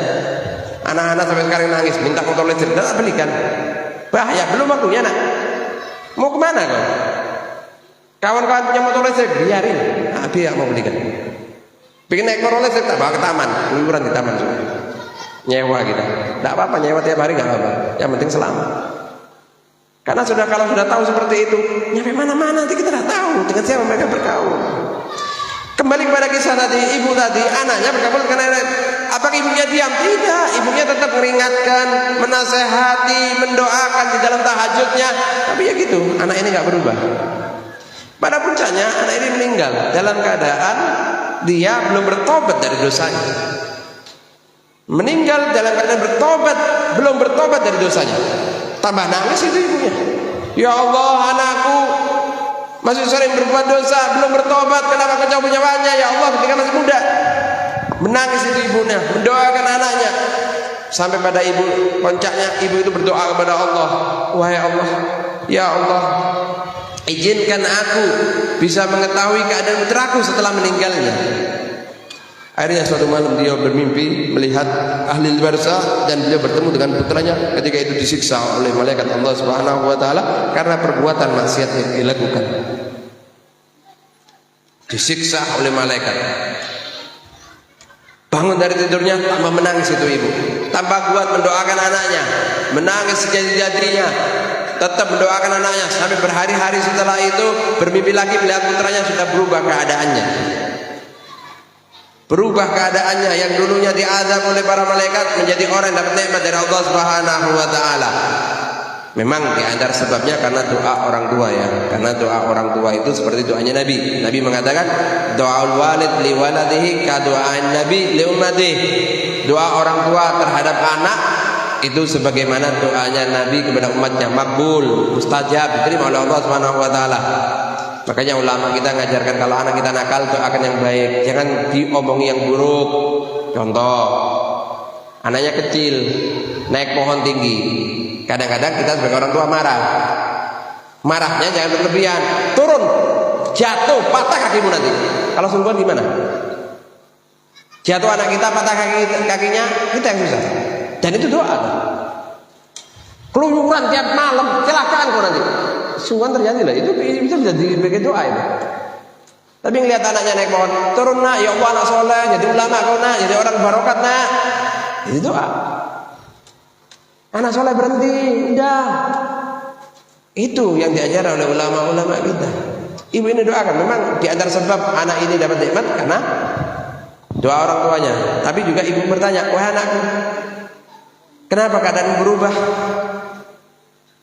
anak-anak sampai sekarang nangis minta motor listrik, tidak belikan. Bahaya, belum waktunya nak. Mau kemana kau? Kawan-kawan punya motor listrik, biarin. Dia mau belikan. Bikin naik motor listrik, tak bawa ke taman, liburan di taman juga. Nyewa kita, tidak apa-apa, nyewa tiap hari nggak apa-apa. Yang penting selamat. Karena kalau sudah tahu seperti itu, nyampe mana-mana nanti kita tidak tahu dengan siapa mereka bergaul. Kembali kepada kisah tadi, ibu tadi, anaknya bergaul dengan nenek. Apakah ibunya diam? Tidak, ibunya tetap mengingatkan, menasehati, mendoakan di dalam tahajudnya. Tapi ya gitu, anak ini nggak berubah. Pada puncaknya anak ini meninggal dalam keadaan dia belum bertobat dari dosanya. Meninggal dalam keadaan belum bertobat dari dosanya. Tambah nangis itu ibunya. Ya Allah, anakku masih sering berbuat dosa, belum bertobat. Kenapa kau cabut nyawanya? Ya Allah, ketika masih muda. Menangis itu ibunya, mendoakan anaknya. Sampai pada ibu, puncaknya ibu itu berdoa kepada Allah. Wahai Allah, ya Allah, izinkan aku bisa mengetahui keadaan putraku setelah meninggalnya. Akhirnya suatu malam dia bermimpi melihat ahli barzakh dan beliau bertemu dengan putranya ketika itu disiksa oleh malaikat Allah Subhanahu wa taala karena perbuatan maksiat yang dilakukan. Disiksa oleh malaikat. Bangun dari tidurnya tambah menangis itu ibu. Tambah kuat mendoakan anaknya, menangis sejadi-jadinya. Tetap mendoakan anaknya sampai berhari-hari setelah itu bermimpi lagi melihat putranya sudah berubah keadaannya. Berubah keadaannya yang dulunya diazab oleh para malaikat menjadi orang yang dapat nikmat dari Allah Subhanahu wa taala. Memang di antara sebabnya karena doa orang tua ya. Karena doa orang tua itu seperti doanya Nabi. Nabi mengatakan doaul walid li waladihi ka doain nabi li ummatihi. Doa orang tua terhadap anak itu sebagaimana doanya Nabi kepada umatnya, makbul, mustajab, diterima oleh Allah Subhanahu wa taala. Makanya ulama kita ngajarkan kalau anak kita nakal doakan yang baik, jangan diomongi yang buruk. Contoh, anaknya kecil naik pohon tinggi. Kadang-kadang kita sebagai orang tua marah. Marahnya jangan berlebihan. Turun, jatuh, patah kakimu nanti. Kalau sungguhan gimana? Jatuh anak kita, patah kakinya, kita yang susah. Dan itu doa. Keluyuran tiap malam, kecelakaan kok nanti. Sungguhan terjadi lah. Itu bisa jadi sebagai doa itu. Tapi ngelihat anaknya naik pohon, turun nak, ya Allah anak soleh, jadi ulama kau nak, jadi orang barokat nak. Itu doa. Anak soleh berhenti, udah. Itu yang diajar oleh ulama-ulama kita. Ibu ini doakan. Memang di antara sebab anak ini dapat nikmat karena doa orang tuanya. Tapi juga ibu bertanya, wahai anakku, kenapa keadaan berubah?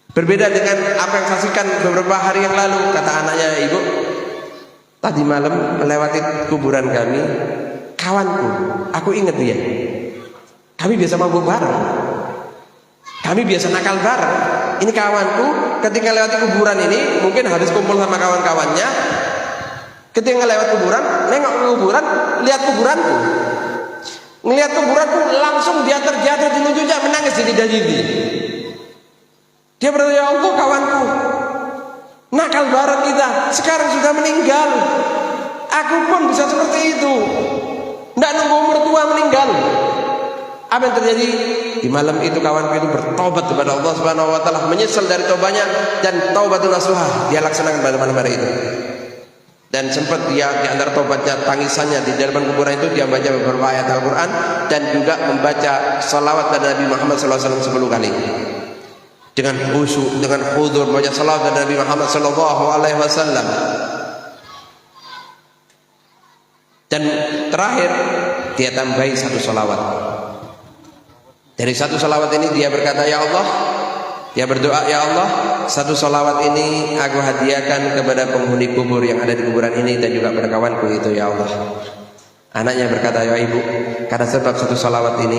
Berbeda dengan apa yang saksikan beberapa hari yang lalu. Kata anaknya, ibu, tadi malam melewati kuburan kami, kawanku, aku ingat dia. Kami biasa mabuk bareng. Kami biasa nakal bareng. Ini kawanku ketika lewati kuburan ini, mungkin habis kumpul sama kawan-kawannya. Ketika lewat kuburan, nengok ke kuburan, lihat kuburanku. Ngelihat kuburanku, langsung dia terjatuh di ujungnya menangis di lidah. Dia bertanya, ya Allah kawanku, Nakal bareng kita, sekarang sudah meninggal. Aku pun bisa seperti itu. Tidak nunggu umur tua meninggal. Apa yang terjadi? Di malam itu kawanku itu bertobat kepada Allah Subhanahu wa taala, menyesal dari taubatnya dan taubatun nasuha dia laksanakan pada malam hari itu. Dan sempat dia di antara taubatnya, tangisannya di depan kuburan itu dia membaca beberapa ayat Al-Qur'an dan juga membaca salawat pada Nabi Muhammad SAW 10 kali. Dengan khusyuk, dengan khudur membaca salawat pada Nabi Muhammad SAW. Dan terakhir dia tambahi 1 salawat. Dari 1 salawat ini dia berkata, ya Allah, dia berdoa, ya Allah, 1 salawat ini aku hadiahkan kepada penghuni kubur yang ada di kuburan ini dan juga pada kawanku itu, ya Allah. Anaknya berkata, ya ibu, karena sebab 1 salawat ini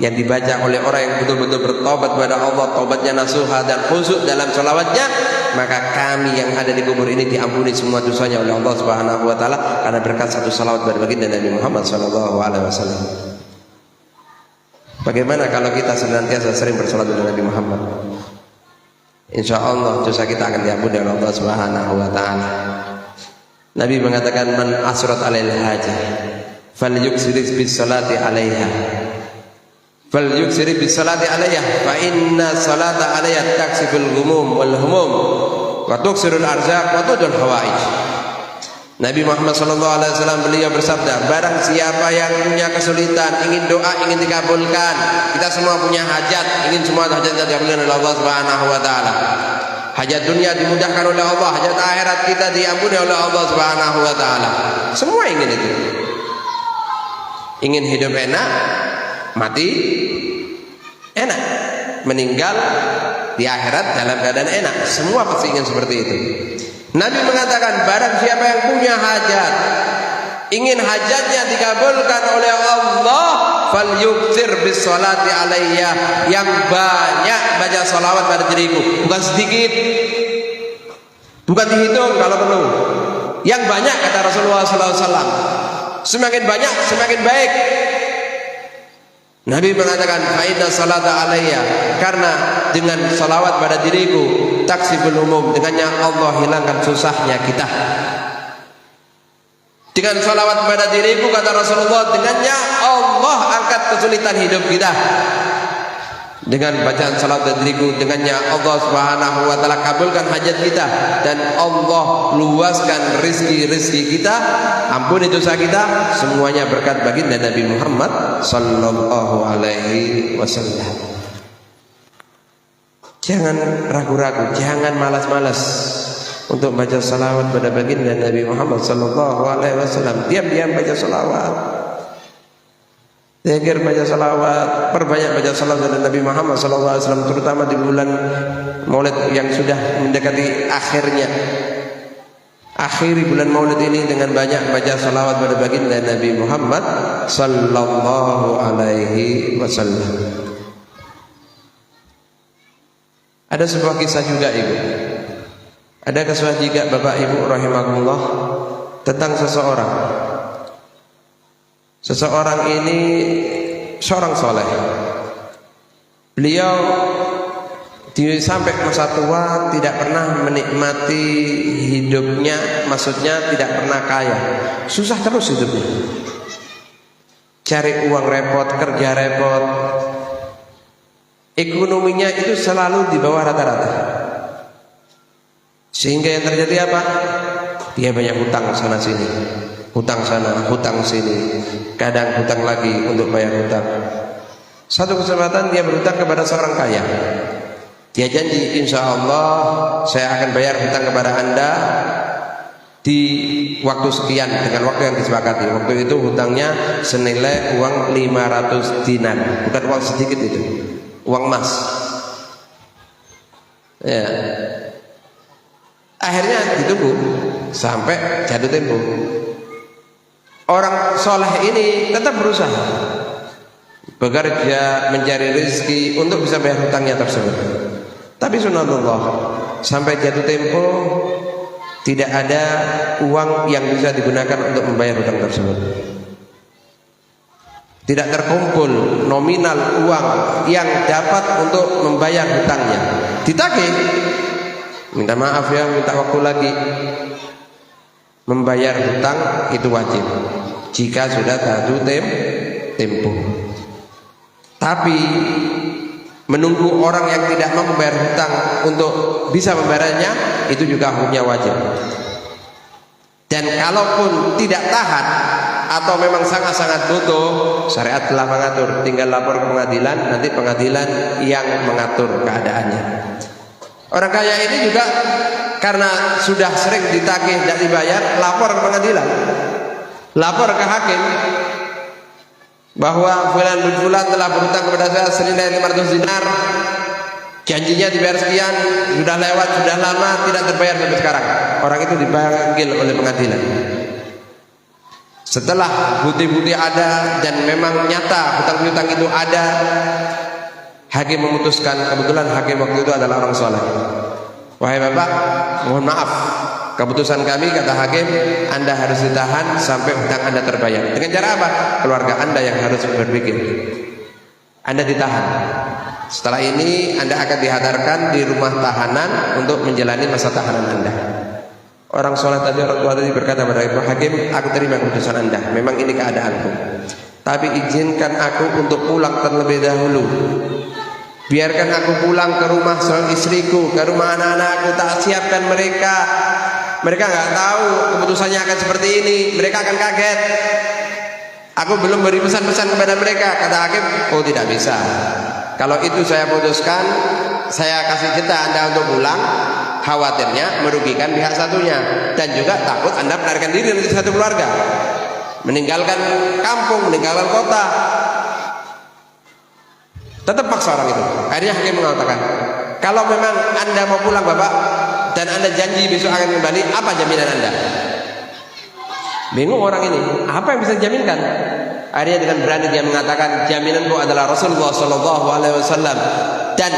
yang dibaca oleh orang yang betul-betul bertobat kepada Allah, tobatnya nasuha dan khusyuk dalam salawatnya, maka kami yang ada di kubur ini diampuni semua dosanya oleh Allah Subhanahu wa taala karena berkat 1 salawat pada baginda Nabi Muhammad SAW. Bagaimana kalau kita senantiasa sering bersalat kepada Nabi Muhammad? Insya Allah dosa kita akan diampuni oleh Allah Subhanahu wa taala. Nabi mengatakan, man asrat alail hajah falyuksir bis salati alaiha. Falyuksir bis salati alaiha fa inna salata alaiha taksibul ghumum wal humum wa tuksirul arzaq wa tudul hawaij. Nabi Muhammad SAW beliau bersabda, barang siapa yang punya kesulitan, ingin doa, ingin dikabulkan, kita semua punya hajat, ingin semua hajat dikabulkan oleh Allah Subhanahu wa taala. Hajat dunia dimudahkan oleh Allah, hajat akhirat kita diampuni oleh Allah Subhanahu wa taala. Semua ingin itu. Ingin hidup enak, mati enak, meninggal di akhirat dalam keadaan enak. Semua pasti ingin seperti itu. Nabi mengatakan, barang siapa yang punya hajat, ingin hajatnya dikabulkan oleh Allah, falyuktsir bis sholati alayya, yang banyak baca salawat pada diriku, bukan sedikit, bukan dihitung kalau perlu, yang banyak kata Rasulullah SAW. Semakin banyak semakin baik. Nabi mengatakan, fa inna salata alayya, karena dengan salawat pada diriku taksibul umum, dengannya Allah hilangkan susahnya kita. Dengan salawat pada diriku kata Rasulullah, dengannya Allah angkat kesulitan hidup kita. Dengan bacaan salawat pada diriku, dengannya Allah Subhanahu wa taala kabulkan hajat kita dan Allah luaskan rezeki kita, ampuni dosa kita, semuanya berkat baginda Nabi Muhammad sallallahu alaihi wasallam. Jangan ragu-ragu, jangan malas-malas untuk baca salawat pada baginda Nabi Muhammad sallallahu alaihi wasallam. Diam-diam baca salawat. Zikir baca salawat, perbanyak baca salawat pada Nabi Muhammad sallallahu alaihi wasallam, terutama di bulan Maulid yang sudah mendekati akhirnya. Akhiri bulan Maulid ini dengan banyak baca salawat pada baginda Nabi Muhammad sallallahu alaihi wasallam. Ada sebuah kisah juga ibu. Ada kisah juga bapak ibu rahimakumullah tentang seseorang. Seseorang ini seorang soleh. Beliau sampai masa tua tidak pernah menikmati hidupnya, maksudnya tidak pernah kaya. Susah terus hidupnya. Cari uang repot, kerja repot. Ekonominya itu selalu di bawah rata-rata. Sehingga yang terjadi apa? Dia banyak hutang sana sini, hutang sana, hutang sini, kadang hutang lagi untuk bayar hutang. Satu kesempatan dia berhutang kepada seorang kaya. Dia janji, insya Allah saya akan bayar hutang kepada anda di waktu sekian dengan waktu yang disepakati. Waktu itu hutangnya senilai uang 500 dinar, bukan uang sedikit itu, uang emas. Ya. Akhirnya ditunggu sampai jatuh tempo. Orang soleh ini tetap berusaha bekerja mencari rezeki untuk bisa bayar hutangnya tersebut. Tapi subhanallah, sampai jatuh tempo tidak ada uang yang bisa digunakan untuk membayar hutang tersebut. Tidak terkumpul nominal uang yang dapat untuk membayar hutangnya. Ditagih Minta maaf ya, minta waktu lagi. Membayar hutang itu wajib jika sudah jatuh tempo. Tapi menunggu orang yang tidak mau membayar hutang untuk bisa membayarnya, itu juga hukumnya wajib. Dan kalaupun tidak tahan atau memang sangat-sangat butuh, syariat telah mengatur, tinggal lapor ke pengadilan, nanti pengadilan yang mengatur keadaannya. Orang kaya ini juga karena sudah sering ditagih tidak dibayar, lapor ke pengadilan, lapor ke hakim bahwa fulan bin fulan telah berhutang kepada saya senilai 500 dinar, janjinya dibayar sekian, sudah lewat, sudah lama, tidak terbayar sampai sekarang. Orang itu dipanggil oleh pengadilan. Setelah bukti-bukti ada dan memang nyata hutang piutang itu ada, hakim memutuskan. Kebetulan hakim waktu itu adalah orang soleh. Wahai bapak, mohon maaf, keputusan kami, kata hakim, Anda harus ditahan sampai hutang Anda terbayar. Dengan cara apa? Keluarga Anda yang harus berpikir. Anda ditahan. Setelah ini Anda akan dihadarkan di rumah tahanan untuk menjalani masa tahanan Anda. Orang soleh tadi, orang tua tadi berkata pada Ibu Hakim, aku terima keputusan Anda, memang ini keadaanku, tapi izinkan aku untuk pulang terlebih dahulu. Biarkan aku pulang ke rumah seorang istriku, ke rumah anak-anakku, tak siapkan mereka. Mereka nggak tahu keputusannya akan seperti ini, mereka akan kaget. Aku belum beri pesan-pesan kepada mereka. Kata hakim, oh tidak bisa. Kalau itu saya putuskan, saya kasih jeda Anda untuk pulang, khawatirnya merugikan pihak satunya, dan juga takut Anda melarikan diri dari satu keluarga, meninggalkan kampung, meninggalkan kota. Tetap paksa orang itu. Akhirnya hakim mengatakan, kalau memang Anda mau pulang bapak, dan Anda janji besok akan kembali, apa jaminan Anda? Bingung orang ini, apa yang bisa dijaminkan? Akhirnya dengan berani dia mengatakan, jaminanku adalah Rasulullah SAW, dan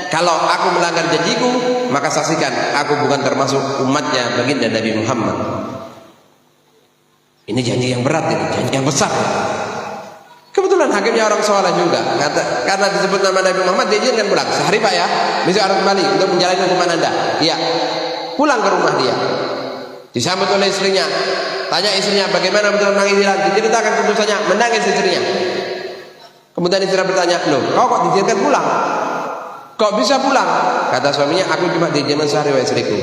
kalau aku melanggar janjiku, maka saksikan aku bukan termasuk umatnya baginda Nabi Muhammad. Ini janji yang berat, ini janji yang besar. Kebetulan hakimnya orang soleh juga, karena disebut nama Nabi Muhammad, diizinkan pulang. Sehari pak ya, besok harus kembali untuk menjalani hukuman Anda. Iya, pulang ke rumah dia. Disambut oleh istrinya. Tanya istrinya, bagaimana betul panggilan? Diceritakan keputusannya, menangis istrinya. Kemudian istri bertanya, loh, kau kok diizinkan pulang? Kok bisa pulang? Kata suaminya, aku cuma diizinkan sehari wahai istriku,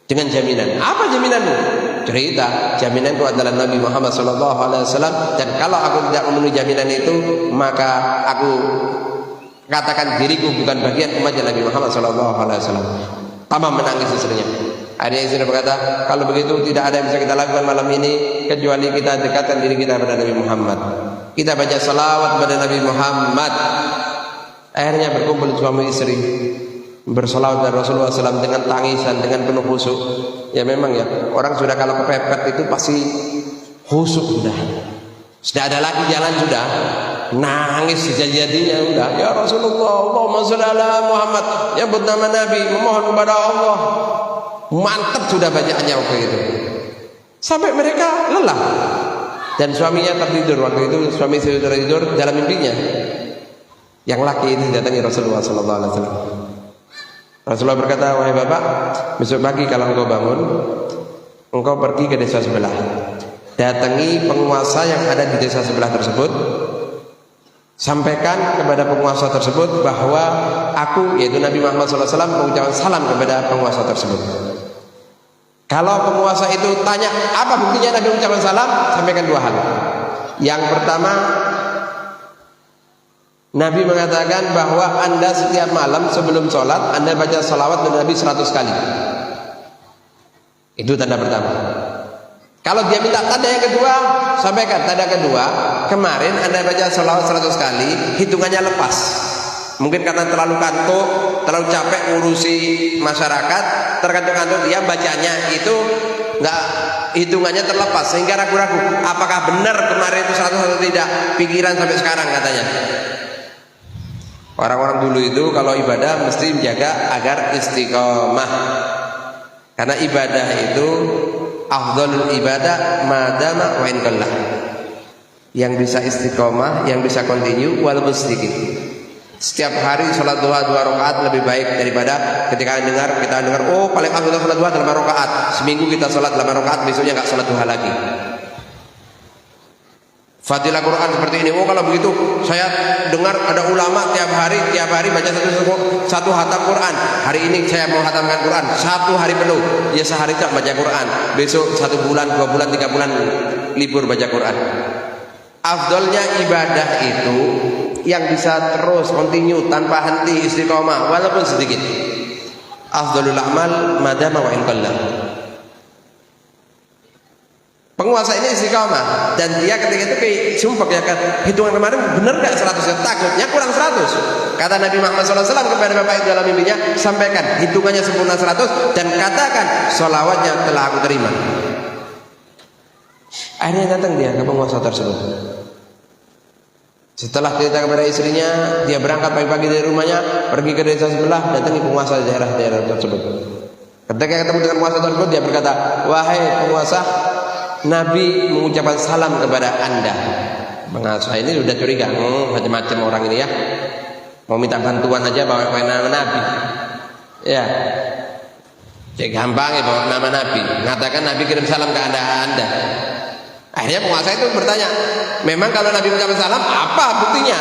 dengan jaminan. Apa jaminanmu? Cerita, jaminanku adalah Nabi Muhammad SAW, dan kalau aku tidak memenuhi jaminan itu, maka aku katakan diriku bukan bagian umatnya Nabi Muhammad SAW. Tamam menangis istrinya. Akhirnya istri berkata, kalau begitu tidak ada yang bisa kita lakukan malam ini kecuali kita dekatkan diri kita kepada Nabi Muhammad. Kita baca salawat kepada Nabi Muhammad. Akhirnya berkumpul suami istri, bersalawat kepada Rasulullah SAW dengan tangisan, dengan penuh khusyuk. Ya memang ya, orang sudah kalau kepepet itu pasti khusyuk sudah. Sudah ada lagi jalan sudah, nangis sejadi-jadinya udah. Ya Rasulullah, Allahumma sholli ala Muhammad, nyebut nama Nabi, memohon kepada Allah. Mantap sudah bacaannya waktu itu, sampai mereka lelah. Dan suaminya tertidur waktu itu, suami istri tertidur dalam mimpinya. Yang laki itu datangi Rasulullah SAW. Rasulullah berkata, wahai bapak, besok pagi kalau engkau bangun, engkau pergi ke desa sebelah, datangi penguasa yang ada di desa sebelah tersebut, sampaikan kepada penguasa tersebut bahwa aku, yaitu Nabi Muhammad SAW, mengucapkan salam kepada penguasa tersebut. Kalau penguasa itu tanya apa buktinya Nabi mengucapkan salam, sampaikan dua hal. Yang pertama, Nabi mengatakan bahwa Anda setiap malam sebelum sholat Anda baca salawat kepada Nabi 100 kali. Itu tanda pertama. Kalau dia minta tanda yang kedua, sampaikan tanda kedua, kemarin Anda baca salawat 100 kali, hitungannya lepas. Mungkin karena terlalu kantuk, terlalu capek ngurusi masyarakat, terkantuk-kantuk dia bacanya itu nggak, hitungannya terlepas sehingga ragu-ragu apakah benar kemarin itu 100 atau tidak, pikiran sampai sekarang katanya. Orang-orang dulu itu kalau ibadah mesti menjaga agar istiqomah, karena ibadah itu afdhalul ibadah madama wa in qallah. Yang bisa istiqomah, yang bisa continue walaupun sedikit. Setiap hari sholat duha 2 rakaat lebih baik daripada ketika kita dengar oh paling afdal sholat duha 8 rakaat. Seminggu kita sholat 8 rakaat, besoknya nggak sholat duha lagi. Fadilah Quran seperti ini. Oh kalau begitu saya dengar ada ulama tiap hari baca satu hatam Quran. Hari ini saya mau hatamkan Quran 1 hari penuh. Ya sehari tak baca Quran. Besok 1 bulan, 2 bulan, 3 bulan libur baca Quran. Afdolnya ibadah itu yang bisa terus continue tanpa henti, istiqomah walaupun sedikit. Afdalul amal madama wa in qalla. Penguasa ini istiqomah dan dia ketika itu sumpah ya kan, hitungan kemarin benar enggak 100? Takutnya kurang 100. Kata Nabi Muhammad SAW kepada bapak itu dalam mimpinya, sampaikan hitungannya sempurna 100 dan katakan sholawatnya telah aku terima. Akhirnya datang dia ke penguasa tersebut. Setelah cerita kepada istrinya, dia berangkat pagi-pagi dari rumahnya, pergi ke desa sebelah, datangi penguasa daerah-daerah tersebut. Ketika ketemu dengan penguasa tersebut, dia berkata, wahai penguasa, Nabi mengucapkan salam kepada anda. Penguasa ini sudah curiga, macam-macam orang ini ya, mau minta bantuan aja bawa nama Nabi. Ya, jadi gampang ya bawa nama Nabi, mengatakan Nabi kirim salam ke anda. Akhirnya penguasa itu bertanya, memang kalau Nabi mengucapkan salam, apa buktinya?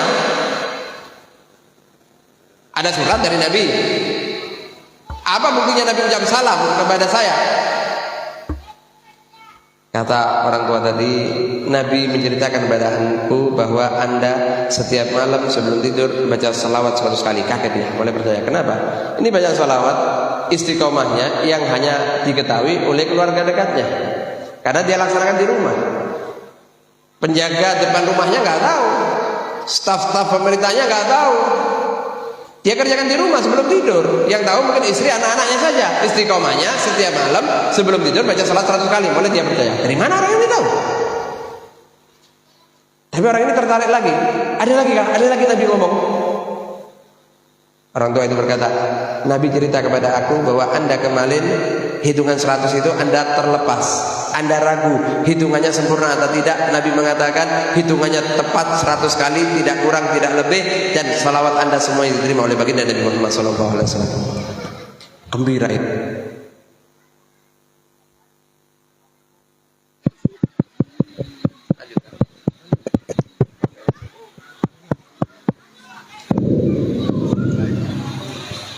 Ada surat dari Nabi. Apa buktinya Nabi mengucapkan salam kepada saya? Kata orang tua tadi, Nabi menceritakan kepada aku bahwa anda setiap malam sebelum tidur baca salawat 100 kali. Kaget dia, boleh percaya. Kenapa? Ini baca salawat istiqomahnya yang hanya diketahui oleh keluarga dekatnya, karena dia laksanakan di rumah. Penjaga depan rumahnya nggak tahu, staf-staf pemerintahnya nggak tahu. Dia kerjakan di rumah sebelum tidur. Yang tahu mungkin istri, anak-anaknya saja. Istiqomahnya setiap malam sebelum tidur baca salat 100 kali. Boleh dia percaya? Dari mana orang ini tahu? Tapi orang ini tertarik lagi. Ada lagi kah? Ada lagi Nabi ngomong. Orang tua itu berkata, Nabi cerita kepada aku bahwa anda kemarin hitungan 100 itu anda terlepas, anda ragu hitungannya sempurna atau tidak. Nabi mengatakan hitungannya tepat 100 kali, tidak kurang tidak lebih, dan salawat anda semua diterima oleh baginda Nabi Muhammad SAW. Gembira itu.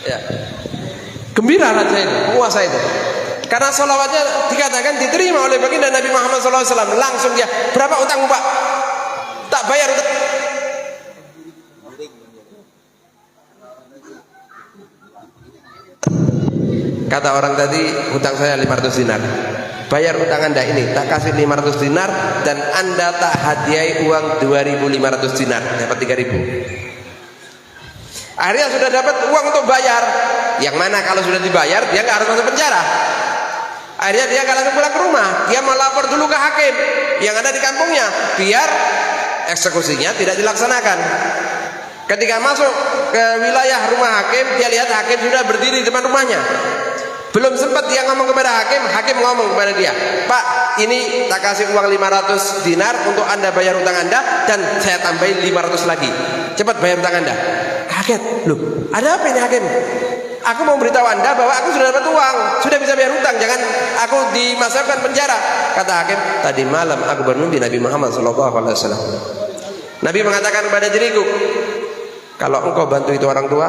Ya. Gembira raja itu, penguasa itu, karena sholawatnya dikatakan diterima oleh baginda Nabi Muhammad SAW. Langsung dia, berapa utangmu pak? Tak bayar utang. Kata orang tadi, hutang saya 500 dinar. Bayar utang anda ini, tak kasih 500 dinar dan anda tak hadiahi uang 2.500 dinar, dapat 3.000. Akhirnya sudah dapat uang untuk bayar, yang mana kalau sudah dibayar dia nggak harus masuk penjara. Akhirnya dia nggak langsung pulang ke rumah, dia melapor dulu ke hakim yang ada di kampungnya biar eksekusinya tidak dilaksanakan. Ketika masuk ke wilayah rumah hakim, dia lihat hakim sudah berdiri di depan rumahnya. Belum sempat dia ngomong kepada hakim, hakim ngomong kepada dia, Pak, ini tak kasih uang 500 dinar untuk anda bayar utang anda, dan saya tambahin 500 lagi, cepat bayar utang anda. Kaget, loh ada apa ini hakim? Aku mau beritahu anda bahwa aku sudah dapat uang, sudah bisa bayar utang, jangan aku dimasukkan penjara. Kata hakim, tadi malam aku bermimpi Nabi Muhammad SAW. Nabi mengatakan kepada diriku, kalau engkau bantu itu orang tua,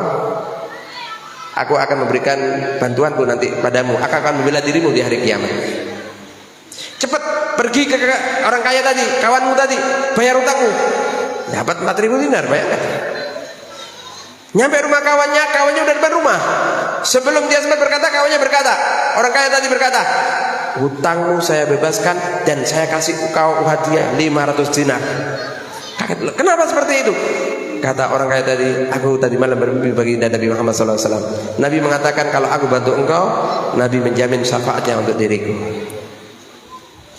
aku akan memberikan bantuanku nanti padamu. Aku akan membela dirimu di hari kiamat. Cepat pergi ke orang kaya tadi, kawanmu tadi, bayar utangmu. Dapat 4.000 dinar, bayangkan. Nyampe rumah kawannya udah depan rumah. Sebelum dia sempat berkata, kawannya berkata, orang kaya tadi berkata, hutangmu saya bebaskan dan saya kasih kau hadiah 500 dinar. Kaget, kenapa seperti itu? Kata orang kaya tadi, aku tadi malam bermimpi baginda Nabi Muhammad SAW. Nabi mengatakan kalau aku bantu engkau, Nabi menjamin syafaatnya untuk diriku.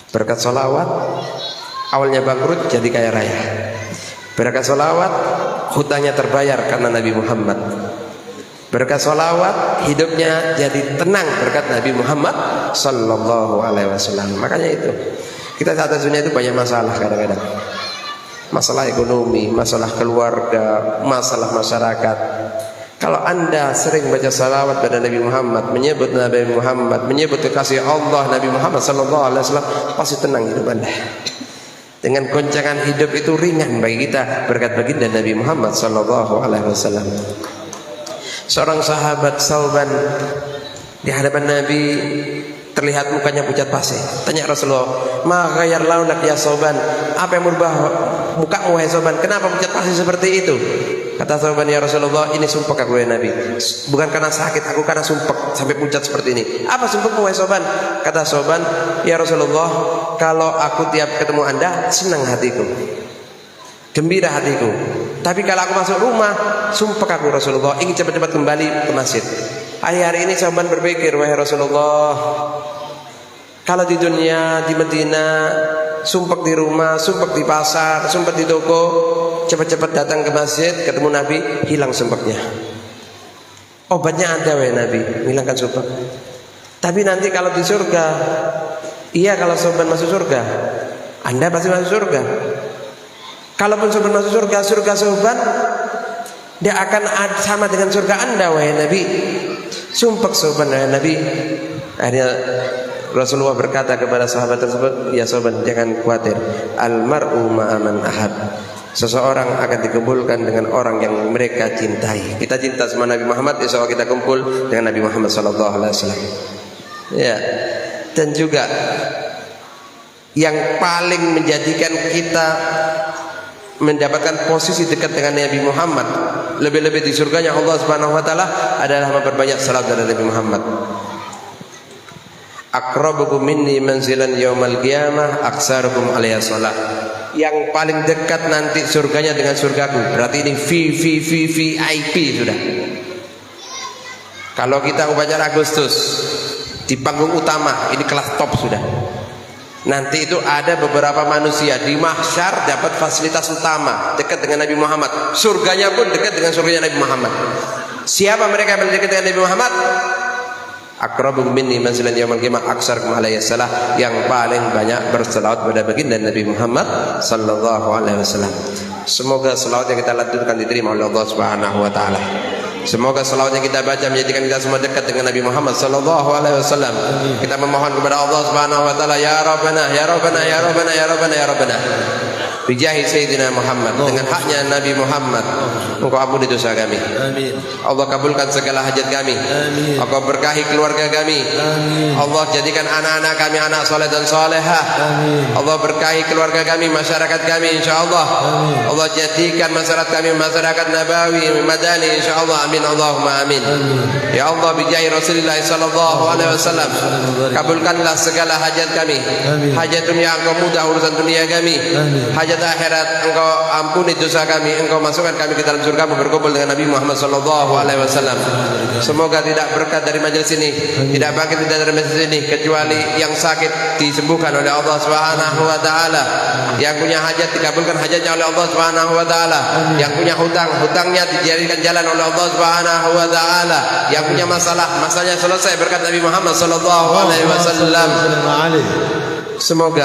Berkat sholawat, awalnya bangkrut jadi kaya raya. Berkat sholawat, hutangnya terbayar karena Nabi Muhammad. Berkat sholawat, hidupnya jadi tenang berkat Nabi Muhammad Sallallahu Alaihi Wasallam. Makanya itu, kita saat dunia itu banyak masalah kadang-kadang. masalah ekonomi, masalah keluarga, masalah masyarakat. Kalau anda sering baca salawat pada Nabi Muhammad, menyebut Nabi Muhammad, menyebut kekasih Allah Nabi Muhammad sallallahu alaihi wasallam, pasti tenang hidup anda. Dengan goncangan hidup itu ringan bagi kita berkat baginda Nabi Muhammad sallallahu alaihi wasallam. Seorang sahabat Sauban di hadapan Nabi terlihat mukanya pucat pasi. Tanya Rasulullah, "Ma ghayyar launak ya Sauban?" Apa yang merubah mukamu wahai Sauban? Kenapa pucat pasi seperti itu? Kata Sauban, "Ya Rasulullah, ini sumpah aku wahai Nabi. Bukan karena sakit, aku karena sumpah sampai pucat seperti ini." "Apa sumpahmu wahai Sauban?" Kata Sauban, "Ya Rasulullah, kalau aku tiap ketemu Anda senang hatiku, gembira hatiku. Tapi kalau aku masuk rumah, sumpah aku Rasulullah ingin cepat-cepat kembali ke masjid." Hari-hari ini Sauban berpikir, "Wahai Rasulullah, kalau di dunia, di Medina, sumpah di rumah, sumpah di pasar, sumpah di toko, cepat-cepat datang ke masjid, ketemu Nabi, hilang sumpahnya. Obatnya ada wahai Nabi, hilangkan sumpah. Tapi nanti kalau di surga, iya kalau Sauban masuk surga, Anda pasti masuk surga. Kalaupun Sauban masuk surga, surga Sauban dia akan sama dengan surga Anda wahai Nabi. Sumpah Sauban wahai Nabi." Akhirnya Rasulullah berkata kepada sahabat tersebut, "Ya Sauban, jangan khawatir. Al-mar'u ma'aman ahab." Seseorang akan dikumpulkan dengan orang yang mereka cintai. Kita cinta sama Nabi Muhammad, insya Allah kita kumpul dengan Nabi Muhammad SAW. Ya, dan juga yang paling menjadikan kita mendapatkan posisi dekat dengan Nabi Muhammad, lebih-lebih di surganya Allah Subhanahu Wa Taala, adalah memperbanyak salat dari Nabi Muhammad. Aqrabukum minni manzilan yaumal qiyamah aksarukum alayya shalah. Yang paling dekat nanti surganya dengan surgaku, berarti ini VIP sudah. Kalau kita upacara Agustus di panggung utama, ini kelas top sudah. Nanti itu ada beberapa manusia di mahsyar dapat fasilitas utama dekat dengan Nabi Muhammad. Surganya pun dekat dengan surganya Nabi Muhammad. Siapa mereka yang dekat dengan Nabi Muhammad? Aqrabukum minni manzilan yaumil qiyamah aksarukum alayhi salah, yang paling banyak berselawat pada baginda Nabi Muhammad sallallahu alaihi wasallam. Semoga selawat yang kita lantunkan diterima oleh Allah Subhanahu wa taala. Semoga selawat yang kita baca menjadikan kita semua dekat dengan Nabi Muhammad sallallahu alaihi wasallam. Kita memohon kepada Allah Subhanahu wa taala, ya Rabbana ya Rabbana ya Rabbana ya Rabbana ya Rabbana. Bijahi Sayyidina Muhammad, dengan haknya Nabi Muhammad, Engkau ampuni dosa kami. Amin. Allah kabulkan segala hajat kami. Amin. Engkau berkahi keluarga kami. Amin. Allah jadikan anak-anak kami anak soleh dan solehah. Amin. Allah berkahi keluarga kami, masyarakat kami insyaallah. Amin. Allah jadikan masyarakat kami masyarakat nabawi madani insyaallah. Amin Allahumma amin. Amin. Ya Allah, bijahi Rasulullah sallallahu alaihi wasallam, kabulkanlah segala hajat kami. Amin. Hajat dunia Engkau mudah urusan dunia kami. Amin. Hajat akhirat Engkau ampuni dosa kami, Engkau masukkan kami ke dalam surga berkumpul dengan Nabi Muhammad sallallahu alaihi wasallam. Semoga tidak berkat dari majelis ini, tidak bangkit dari majelis ini kecuali yang sakit disembuhkan oleh Allah Subhanahu wa taala, yang punya hajat dikabulkan hajatnya oleh Allah Subhanahu wa taala, yang punya hutang hutangnya dijadikan jalan oleh Allah Subhanahu wa taala, yang punya masalah masalahnya selesai berkat Nabi Muhammad sallallahu alaihi wasallam. Semoga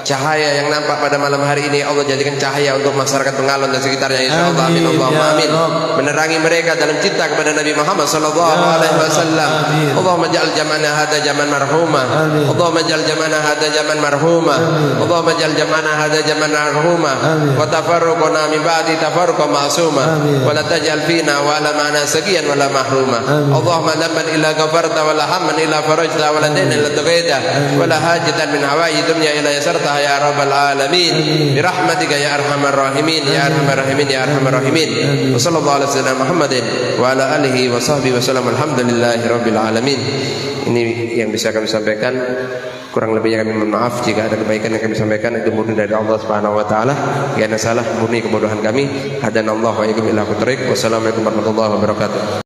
cahaya yang nampak pada malam hari ini Allah jadikan cahaya untuk masyarakat Bengalon dan sekitarnya insyaallah. Amin Allahumma amin. Menerangi mereka dalam cinta kepada Nabi Muhammad sallallahu alaihi wasallam. Allahumma ja'al jamana hada jaman marhuma. Allahumma ja'al jamana hada jaman marhuma. Allahumma ja'al jamana hada jaman marhuma. Wa tafarruquna min ba'di tafarruqan ma'suma. Wa la taj'al fina wa la ma'na sagiyan wa la mahruma. Allahumma lamman illa ghafarta wa la hamman illa farajta wa la dayna illa taghaita wa la hajatan min hawaiji dunya ila yasarta ya rabbal alamin bi rahmatika ya arhamar rahimin ya arhamar rahimin ya arhamar rahimin. Wa sallallahu alaihi wasallam Muhammadin wa ala alihi wa sahbihi wasallam. Alhamdulillahi rabbil alamin. Ini yang bisa kami sampaikan, kurang lebihnya kami mohon maaf jika ada kebaikan yang kami sampaikan itu murni dari Allah Subhanahu wa taala, jika ada salah murni kebodohan kami. Hadanallahu wa iyyakum ila thariq. Wassalamualaikum warahmatullahi wabarakatuh.